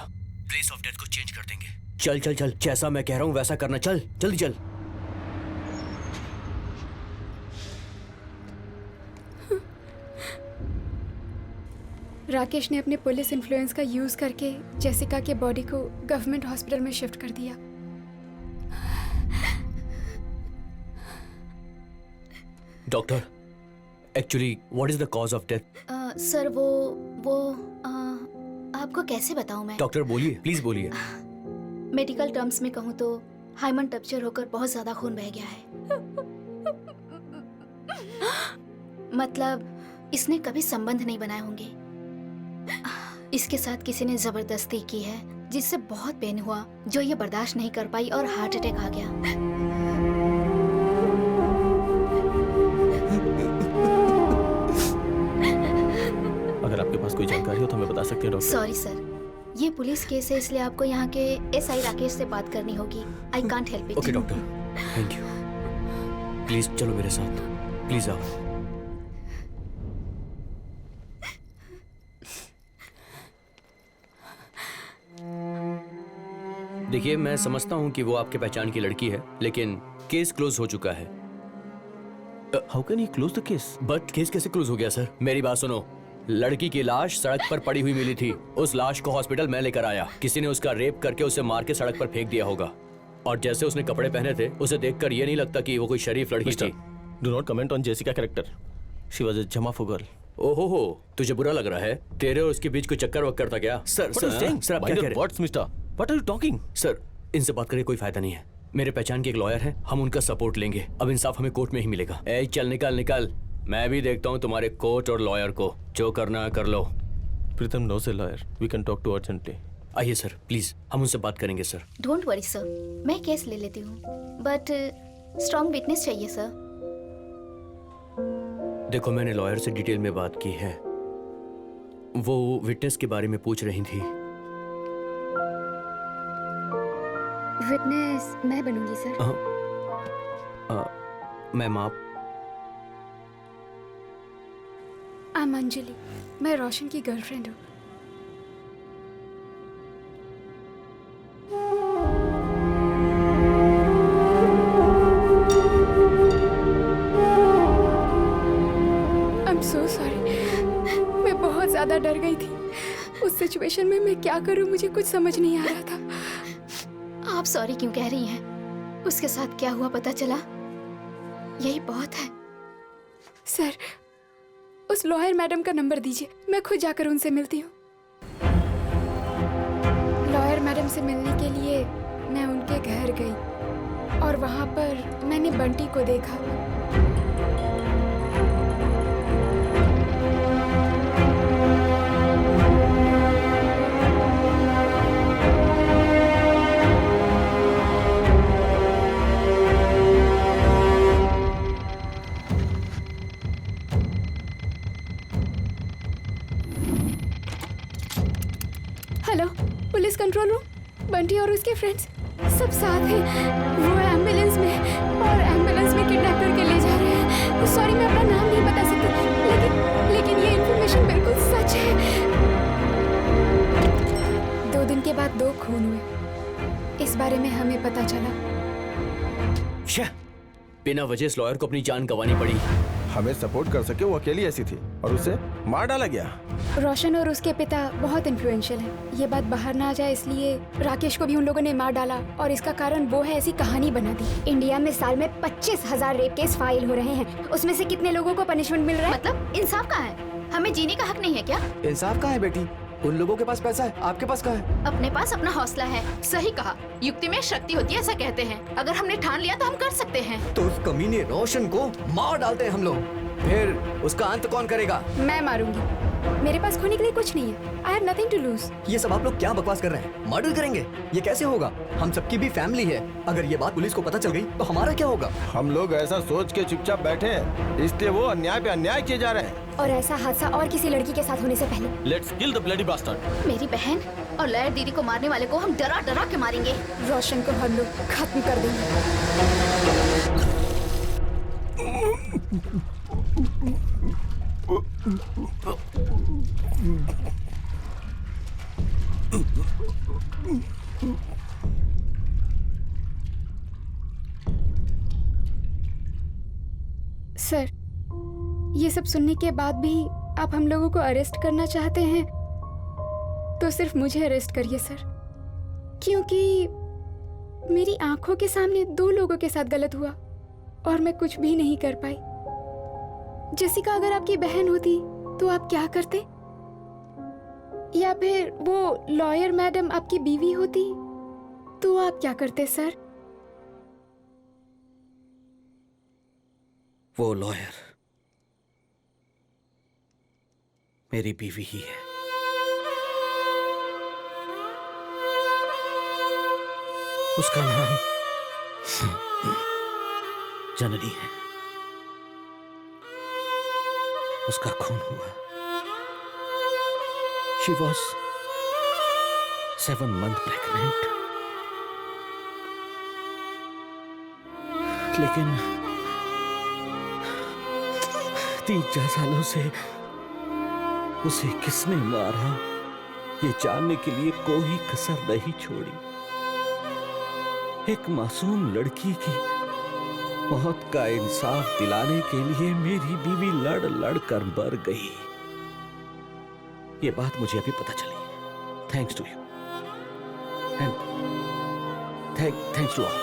place of death को चेंज कर देंगे। चल चल चल, जैसा मैं कह रहा हूँ वैसा करना, चल जल्दी चल। राकेश ने अपने पुलिस इन्फ्लुएंस का यूज करके जेसिका के बॉडी को गवर्नमेंट हॉस्पिटल में शिफ्ट कर दिया। Doctor, actually what is the cause of death? Sir वो आपको कैसे बताऊं मैं? डॉक्टर बोलिए, प्लीज बोलिए। मेडिकल टर्म्स में कहूँ तो हाइमन टप्चर होकर बहुत ज्यादा खून बह गया है। मतलब इसने कभी संबंध नहीं बनाए होंगे। इसके साथ किसी ने जबरदस्ती की है, जिससे बहुत पेन हुआ, जो ये बर्दाश्त नहीं कर पाई और हार्ट अटैक आ गया। अगर आपके पास कोई जानकारी हो तो हमें बता सकते हैं डॉक्टर। सॉरी सर, ये पुलिस केस है, इसलिए आपको यहाँ के एसआई राकेश से बात करनी होगी। I can't help it. Okay doctor, thank you. Please चलो मेरे साथ, प्लीज आओ। देखिए, मैं समझता हूँ कि वो आपके पहचान की लड़की है, लेकिन केस क्लोज हो चुका है। How can he close the case? But case कैसे क्लोज हो गया सर? मेरी बात सुनो, लड़की की लाश सड़क पर पड़ी हुई मिली थी। उस लाश को हॉस्पिटल मैं लेकर आया। किसी ने उसका रेप करके उसे मार के सड़क पर फेंक दिया होगा। और जैसे उसने कपड़े पहने थे, उसे देखकर ये नहीं लगता कि वो कोई शरीफ लड़की थी। Do not comment on Jessica character. She was a जमाफू गर्ल। ओहो, तुझे बुरा लग रहा है? तेरे और उसके बीच कोई चक्कर वक्कर था क्या? सर सर सर, आप क्या कह रहे हैं? What's mister? What are you talking? Sir, इनसे बात करके कोई फायदा नहीं है। मेरे पहचान के एक लॉयर है, हम उनका सपोर्ट लेंगे। अब इंसाफ हमें कोर्ट में ही मिलेगा। ए चल निकल निकल, मैं भी देखता हूँ तुम्हारे कोर्ट और लॉयर को। जो करना है कर लो। Pritam knows a lawyer, we can talk to urgently. आइए सर, प्लीज, हम उनसे बात करेंगे सर। डोंट वरी सर, मैं केस ले लेती हूँ, बट स्ट्रॉन्ग विटनेस चाहिए सर। देखो, मैंने लॉयर से डिटेल में बात की है। वो विटनेस के बारे में पूछ रही थी। विटनेस मैं बनूंगी सर। मैम आप? I'm अंजलि, मैं रोशन की गर्लफ्रेंड हूँ। I'm so sorry, मैं बहुत ज्यादा डर गई थी। उस सिचुएशन में मैं क्या करूँ, मुझे कुछ समझ नहीं आ रहा था। आप सॉरी क्यों कह रही हैं? उसके साथ क्या हुआ पता चला? यही बहुत है। सर, उस लॉयर मैडम का नंबर दीजिए, मैं खुद जाकर उनसे मिलती हूँ। लॉयर मैडम से मिलने के लिए मैं उनके घर गई और वहाँ पर मैंने बंटी को देखा। Hello, police control room. Bunty और उसके फ्रेंड्स सब साथ हैं। वो एम्बुलेंस में और एम्बुलेंस में किडनैप करके ले जा रहे हैं। सॉरी, मैं अपना नाम नहीं बता सकती, लेकिन ये इन्फॉर्मेशन बिल्कुल सच है। 2 दिन के बाद 2 खून हुए, इस बारे में हमें पता चला। बिना वजह इस लॉयर को अपनी जान गंवानी पड़ी। हमें सपोर्ट कर सके वो अकेली ऐसी थी और उसे मार डाला गया। रोशन और उसके पिता बहुत इन्फ्लुएंशियल हैं। ये बात बाहर ना आ जाए इसलिए राकेश को भी उन लोगों ने मार डाला और इसका कारण वो है, ऐसी कहानी बना दी। इंडिया में साल में 25,000 रेप केस फाइल हो रहे हैं। उसमें से कितने लोगों को पनिशमेंट मिल रहा है? मतलब इंसाफ कहाँ है? हमें जीने का हक नहीं है क्या? इंसाफ कहाँ है बेटी? उन लोगों के पास पैसा है, आपके पास कहाँ है? अपने पास अपना हौसला है। सही कहा, युक्ति में शक्ति होती है, ऐसा कहते हैं। अगर हमने ठान लिया तो हम कर सकते हैं। तो उस कमीने रोशन को मार डालते हैं हम लोग। फिर उसका अंत कौन करेगा? मैं मारूंगी। मेरे पास खोने के लिए कुछ नहीं है। I have nothing to lose. ये सब आप लोग क्या बकवास कर रहे हैं? मर्डर करेंगे? ये कैसे होगा? हम सबकी भी फैमिली है। अगर ये बात पुलिस को पता चल गई तो हमारा क्या होगा? हम लोग ऐसा सोच के चुपचाप बैठे हैं, इसलिए वो अन्याय पे अन्याय किए जा रहे हैं। और ऐसा हादसा और किसी लड़की के साथ होने से पहले। Let's kill the bloody bastard. मेरी बहन और लॉयर दीदी को मारने वाले को हम डरा डरा के मारेंगे। रोशन को हम लोग खत्म कर देंगे। सर, ये सब सुनने के बाद भी आप हम लोगों को अरेस्ट करना चाहते हैं तो सिर्फ मुझे अरेस्ट करिए सर, क्योंकि मेरी आंखों के सामने 2 लोगों के साथ गलत हुआ और मैं कुछ भी नहीं कर पाई। जेसिका अगर आपकी बहन होती तो आप क्या करते? या फिर वो लॉयर मैडम आपकी बीवी होती तो आप क्या करते सर? वो लॉयर मेरी बीवी ही है। उसका नाम जननी है। उसका खून हुआ। She was 7 months pregnant। लेकिन 3-4 सालों से उसे किसने मारा ये जानने के लिए कोई कसर नहीं छोड़ी। एक मासूम लड़की की मौत का इंसाफ दिलाने के लिए मेरी बीवी लड़ लड़ कर मर गई। ये बात मुझे अभी पता चली। Thanks to you and thanks to all.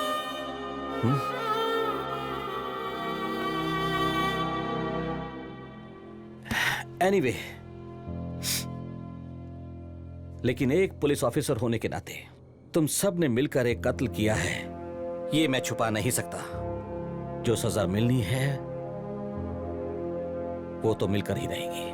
Anyway, लेकिन एक पुलिस ऑफिसर होने के नाते तुम सब ने मिलकर एक कत्ल किया है, ये मैं छुपा नहीं सकता। जो सजा मिलनी है वो तो मिलकर ही रहेगी।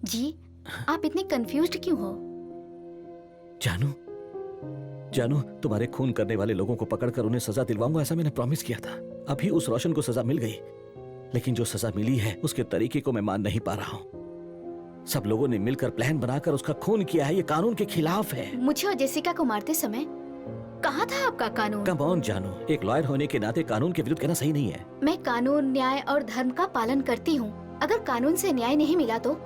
जी, आप इतने कंफ्यूज्ड क्यों हो? जानू, तुम्हारे खून करने वाले लोगों को पकड़कर उन्हें सजा दिलवाऊंगा, ऐसा मैंने प्रॉमिस किया था। अभी उस रोशन को सजा मिल गई, लेकिन जो सजा मिली है उसके तरीके को मैं मान नहीं पा रहा हूं। सब लोगों ने मिलकर प्लान बनाकर उसका खून किया है। ये कानून के खिलाफ है। मुझे और जेसिका को मारते समय कहाँ था आपका कानून? कम ऑन जानू, एक लॉयर होने के नाते कानून के विरुद्ध कहना सही नहीं है। मैं कानून, न्याय और धर्म का पालन करती हूँ। अगर कानून से न्याय नहीं मिला तो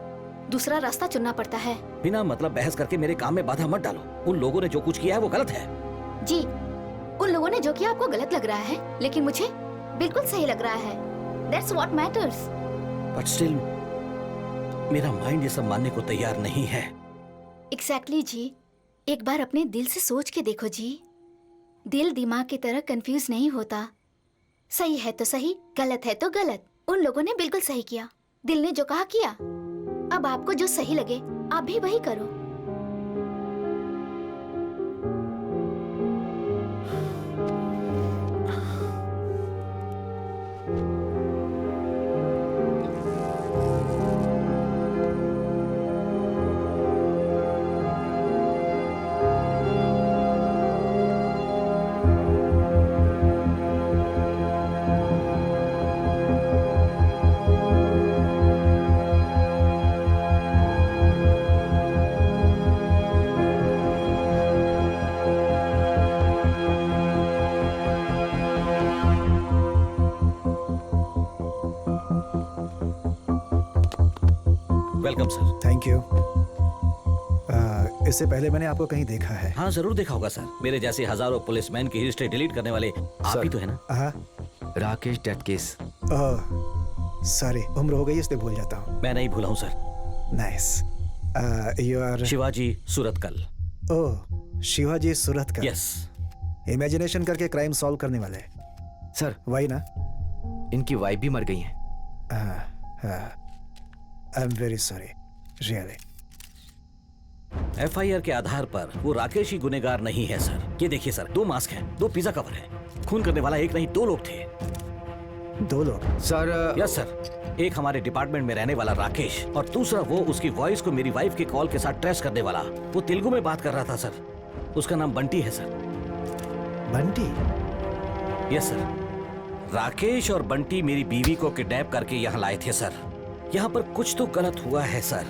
दूसरा रास्ता चुनना पड़ता है। बिना मतलब बहस करके मेरे काम में बाधा मत डालो। उन लोगों ने जो कुछ किया है वो गलत है। जी, उन लोगों ने जो किया आपको गलत लग रहा है, लेकिन मुझे बिल्कुल सही लग रहा है। That's what matters. But still, मेरा माइंड ये सब मानने को तैयार नहीं है। Exactly जी, एक बार अपने दिल से सोच के देखो जी। दिल दिमाग की तरह कंफ्यूज नहीं होता। सही है तो सही, गलत है तो गलत। उन लोगों ने बिल्कुल सही किया। दिल ने जो कहा किया। अब आपको जो सही लगे आप भी वही करो। Welcome sir. Thank you. इससे पहले मैंने आपको कहीं देखा है। हाँ जरूर देखा होगा सर। मेरे जैसे हजारों पुलिसमैन की हिस्ट्री डिलीट करने वाले आप ही तो है ना? Rakesh death case. सॉरी, उम्र हो गई इसलिए भूल जाता हूँ। मैं नहीं भूला हूँ sir. Nice. You are Shivaji Suratkal. Oh, Shivaji Suratkal. Yes. Imagination करके क्राइम सॉल्व करने वाले। सर वही ना? इनकी वाइफ भी मर गई है। I am very sorry, really. FIR के आधार पर वो राकेश ही गुनेगार नहीं है सर। ये देखिए सर, 2 मास्क हैं, 2 पिज्जा कवर है। खून करने वाला एक नहीं 2 लोग थे। 2 लोग? Sir yes sir. एक हमारे डिपार्टमेंट में रहने वाला राकेश और दूसरा वो उसकी वॉइस को मेरी वाइफ के कॉल के साथ ट्रेस करने वाला। वो तेलुगु में बात कर रहा था सर। उसका नाम बंटी है sir. Bunty? Yes sir. Rakesh और बंटी मेरी बीवी को किडनैप करके यहाँ लाए थे सर। यहाँ पर कुछ तो गलत हुआ है सर।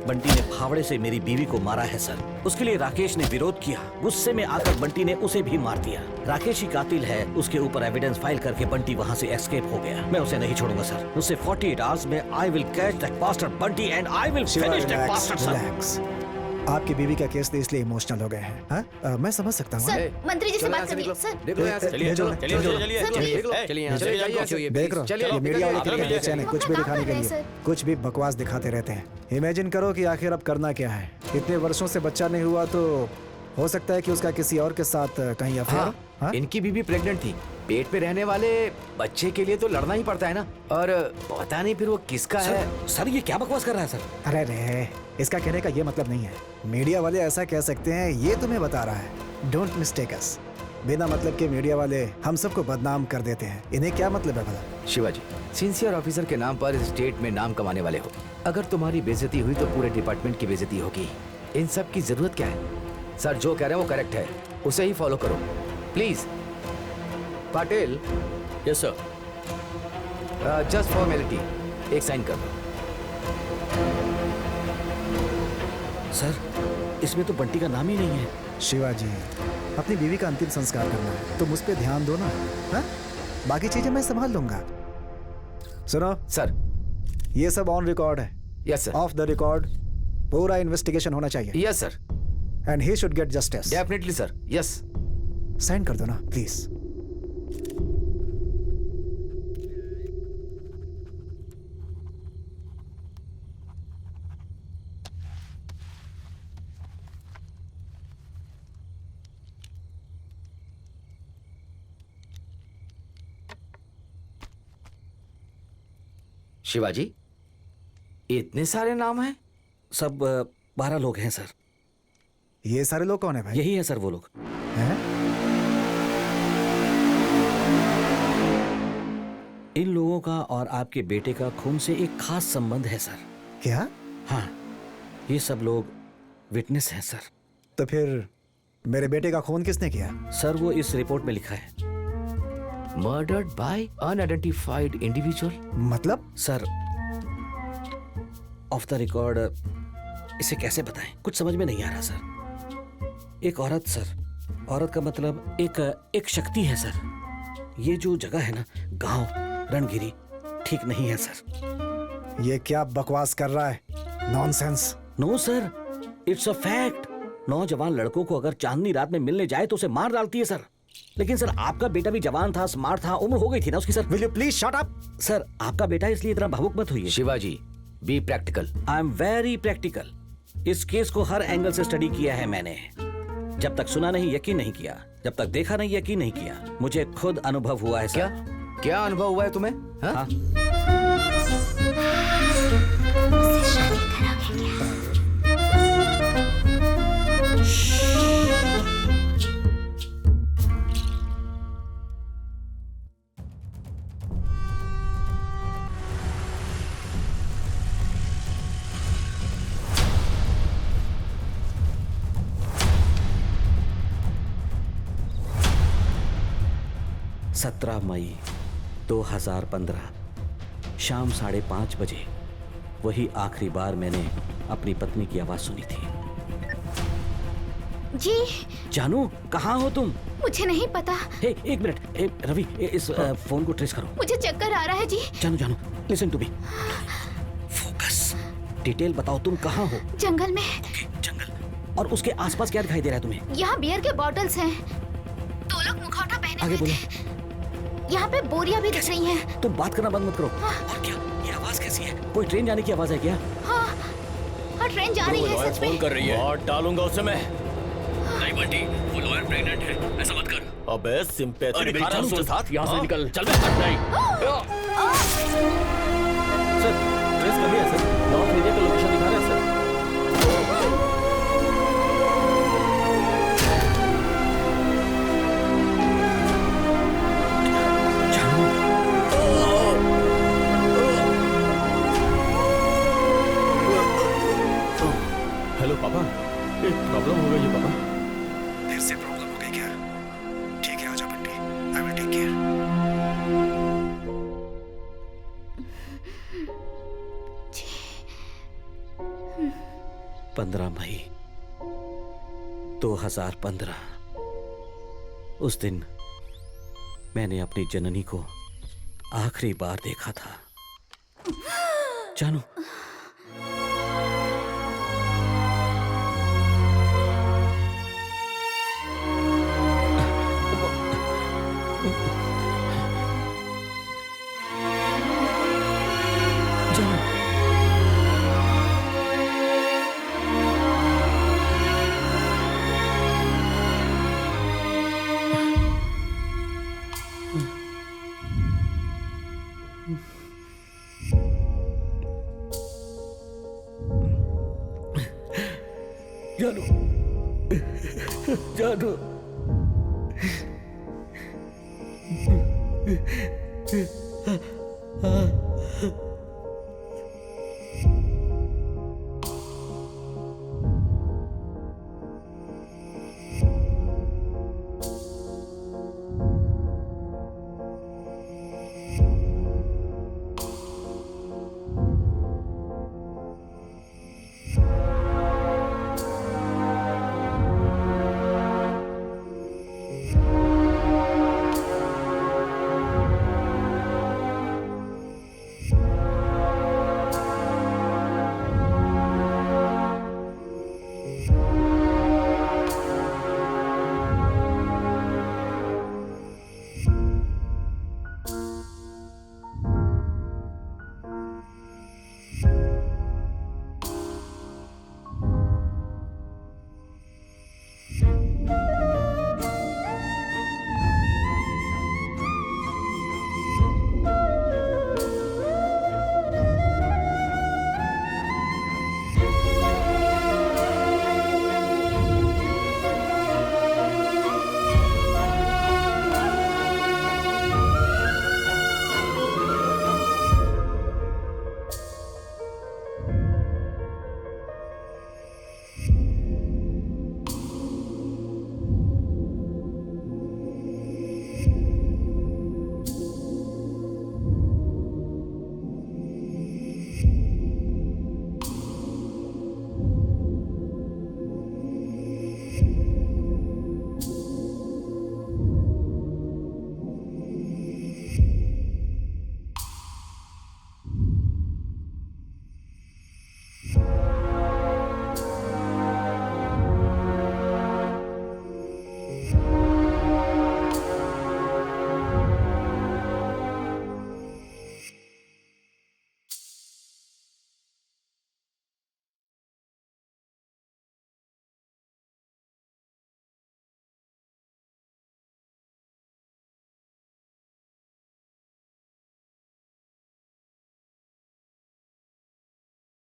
बंटी ने फावड़े से मेरी बीवी को मारा है सर। उसके लिए राकेश ने विरोध किया। गुस्से में आकर बंटी ने उसे भी मार दिया। राकेश ही कातिल है। उसके ऊपर एविडेंस फाइल करके बंटी वहाँ से एस्केप हो गया। मैं उसे नहीं छोड़ूंगा सर। उसे 48 आवर्स में I will catch that bastard Bunty and I will finish that bastard sir. आपकी बीवी का केस इसलिए इमोशनल हो गए हैं। हाँ? मैं समझ सकता हूँ। सर मंत्री जी से बात करिए सर। निकलो यहाँ से। चलिए चलो, चलिए चलो, चलिए सर, चलिए प्लीज। चलिए यहाँ से चलिए जाइए, चलिए। देख रहे हो चलिए, ये मीडिया वाले चलिए, कितने चलिए, बेचैन है, कुछ भी दिखाने के है, लिए सर। कुछ भी बकवास दिखाते रहते हैं। इमेजिन करो कि आखिर अब करना क्या है। इतने वर्षों से बच्चा नहीं हुआ तो हो सकता है कि उसका किसी और के साथ कहीं अफेयर। हाँ, इनकी बीवी प्रेग्नेंट थी। पेट पे रहने वाले बच्चे के लिए तो लड़ना ही पड़ता है ना। और पता नहीं फिर वो किसका है। सर ये क्या बकवास कर रहा है सर? अरे रे, इसका कहने का ये मतलब नहीं है। मीडिया वाले ऐसा कह सकते हैं, ये तुम्हें बता रहा है। डोंट मिस्टेक अस। बिना मतलब के मीडिया वाले हम सबको बदनाम कर देते हैं। इन्हें क्या मतलब है भला? शिवाजी, सिंसियर ऑफिसर के नाम पर स्टेट में नाम कमाने वाले हो। अगर तुम्हारी बेइज्जती हुई तो पूरे डिपार्टमेंट की बेइज्जती होगी। इन सब की जरूरत क्या है? सर जो कह रहे हैं वो करेक्ट है, उसे ही फॉलो करो please. Patil. Yes sir. Just formality, एक साइन कर दो। सर इसमें तो बंटी का नाम ही नहीं है। शिवाजी, अपनी बीवी का अंतिम संस्कार करना है, तुम उस पर ध्यान दो ना। हाँ? बाकी चीजें मैं संभाल लूंगा। सुनो सर। ये सब ऑन रिकॉर्ड है। Yes sir. Off the record पूरा इन्वेस्टिगेशन होना चाहिए। Yes sir. And he should get justice. Definitely sir. Yes. Sign कर दो ना प्लीज। शिवाजी, इतने सारे नाम हैं? सब 12 लोग हैं सर। ये सारे लोग कौन है भाई? यही है सर वो लोग। हैं? इन लोगों का और आपके बेटे का खून से एक खास संबंध है सर। क्या? हाँ, ये सब लोग विटनेस हैं सर। तो फिर मेरे बेटे का खून किसने किया? सर वो इस रिपोर्ट में लिखा है। Murdered by unidentified individual. मतलब? सर ऑफ द रिकॉर्ड इसे कैसे बताएं, कुछ समझ में नहीं आ रहा सर। एक औरत सर, औरत का मतलब एक शक्ति है सर। ये जो जगह है ना, गांव रणगिरी, ठीक नहीं है सर। ये क्या बकवास कर रहा है? Nonsense. No sir, it's a fact. नौजवान लड़कों को अगर चांदनी रात में मिलने जाए तो उसे मार डालती है सर। लेकिन सर आपका बेटा भी जवान था, स्मार्ट था, उम्र हो गई थी ना उसकी sir. Will you please shut up? Sir आपका बेटा, इसलिए इतना भावुक मत होइए। Shivaji, be practical. I am very practical. इस केस को हर एंगल से स्टडी किया है मैंने। जब तक सुना नहीं यकीन नहीं किया, जब तक देखा नहीं यकीन नहीं किया। मुझे खुद अनुभव हुआ है सर। क्या अनुभव हुआ है तुम्हें? हाँ? सत्रह मई 2015 शाम 5:30 बजे वही आखिरी बार मैंने अपनी पत्नी की आवाज सुनी थी। जी। जानू, कहाँ हो तुम? मुझे नहीं पता। हे, एक मिनट। हे, रवि, इस फोन को ट्रेस करो। मुझे चक्कर आ रहा है जी। जानू, listen to me. Focus. Detail बताओ, तुम कहाँ हो? जंगल में। जंगल। और उसके आसपास क्या दिखाई दे रहा है तुम्हें? यहाँ बियर के बॉटल्स हैं। 2 लोग मुखौटा पहने आगे हुए थे। यहाँ पे बोरियां भी दिख रही हैं। तुम बात करना बंद मत करो। और क्या, ये आवाज कैसी है? कोई ट्रेन जाने की आवाज है क्या? हाँ, ट्रेन जा रही है सच में। फोन कर रही है। और डालूंगा उसे मैं। नहीं बंटी, वो लॉयर प्रेग्नेंट है, ऐसा मत कर। अबे सिंपैथी दिखा रहा है उसके साथ। यहाँ से निकल, चल बे। नहीं। सर ट्रेस कर लिया सर, नॉर्थ एरिया का लोकेशन दिखा रहा है सर। हेलो पापा, एक प्रॉब्लम हो गई है पापा। फिर से प्रॉब्लम हो गई क्या? ठीक है, आजा Bunty, I will take care. 15 मई 2015 उस दिन मैंने अपनी जननी को आखिरी बार देखा था। जानू, जानू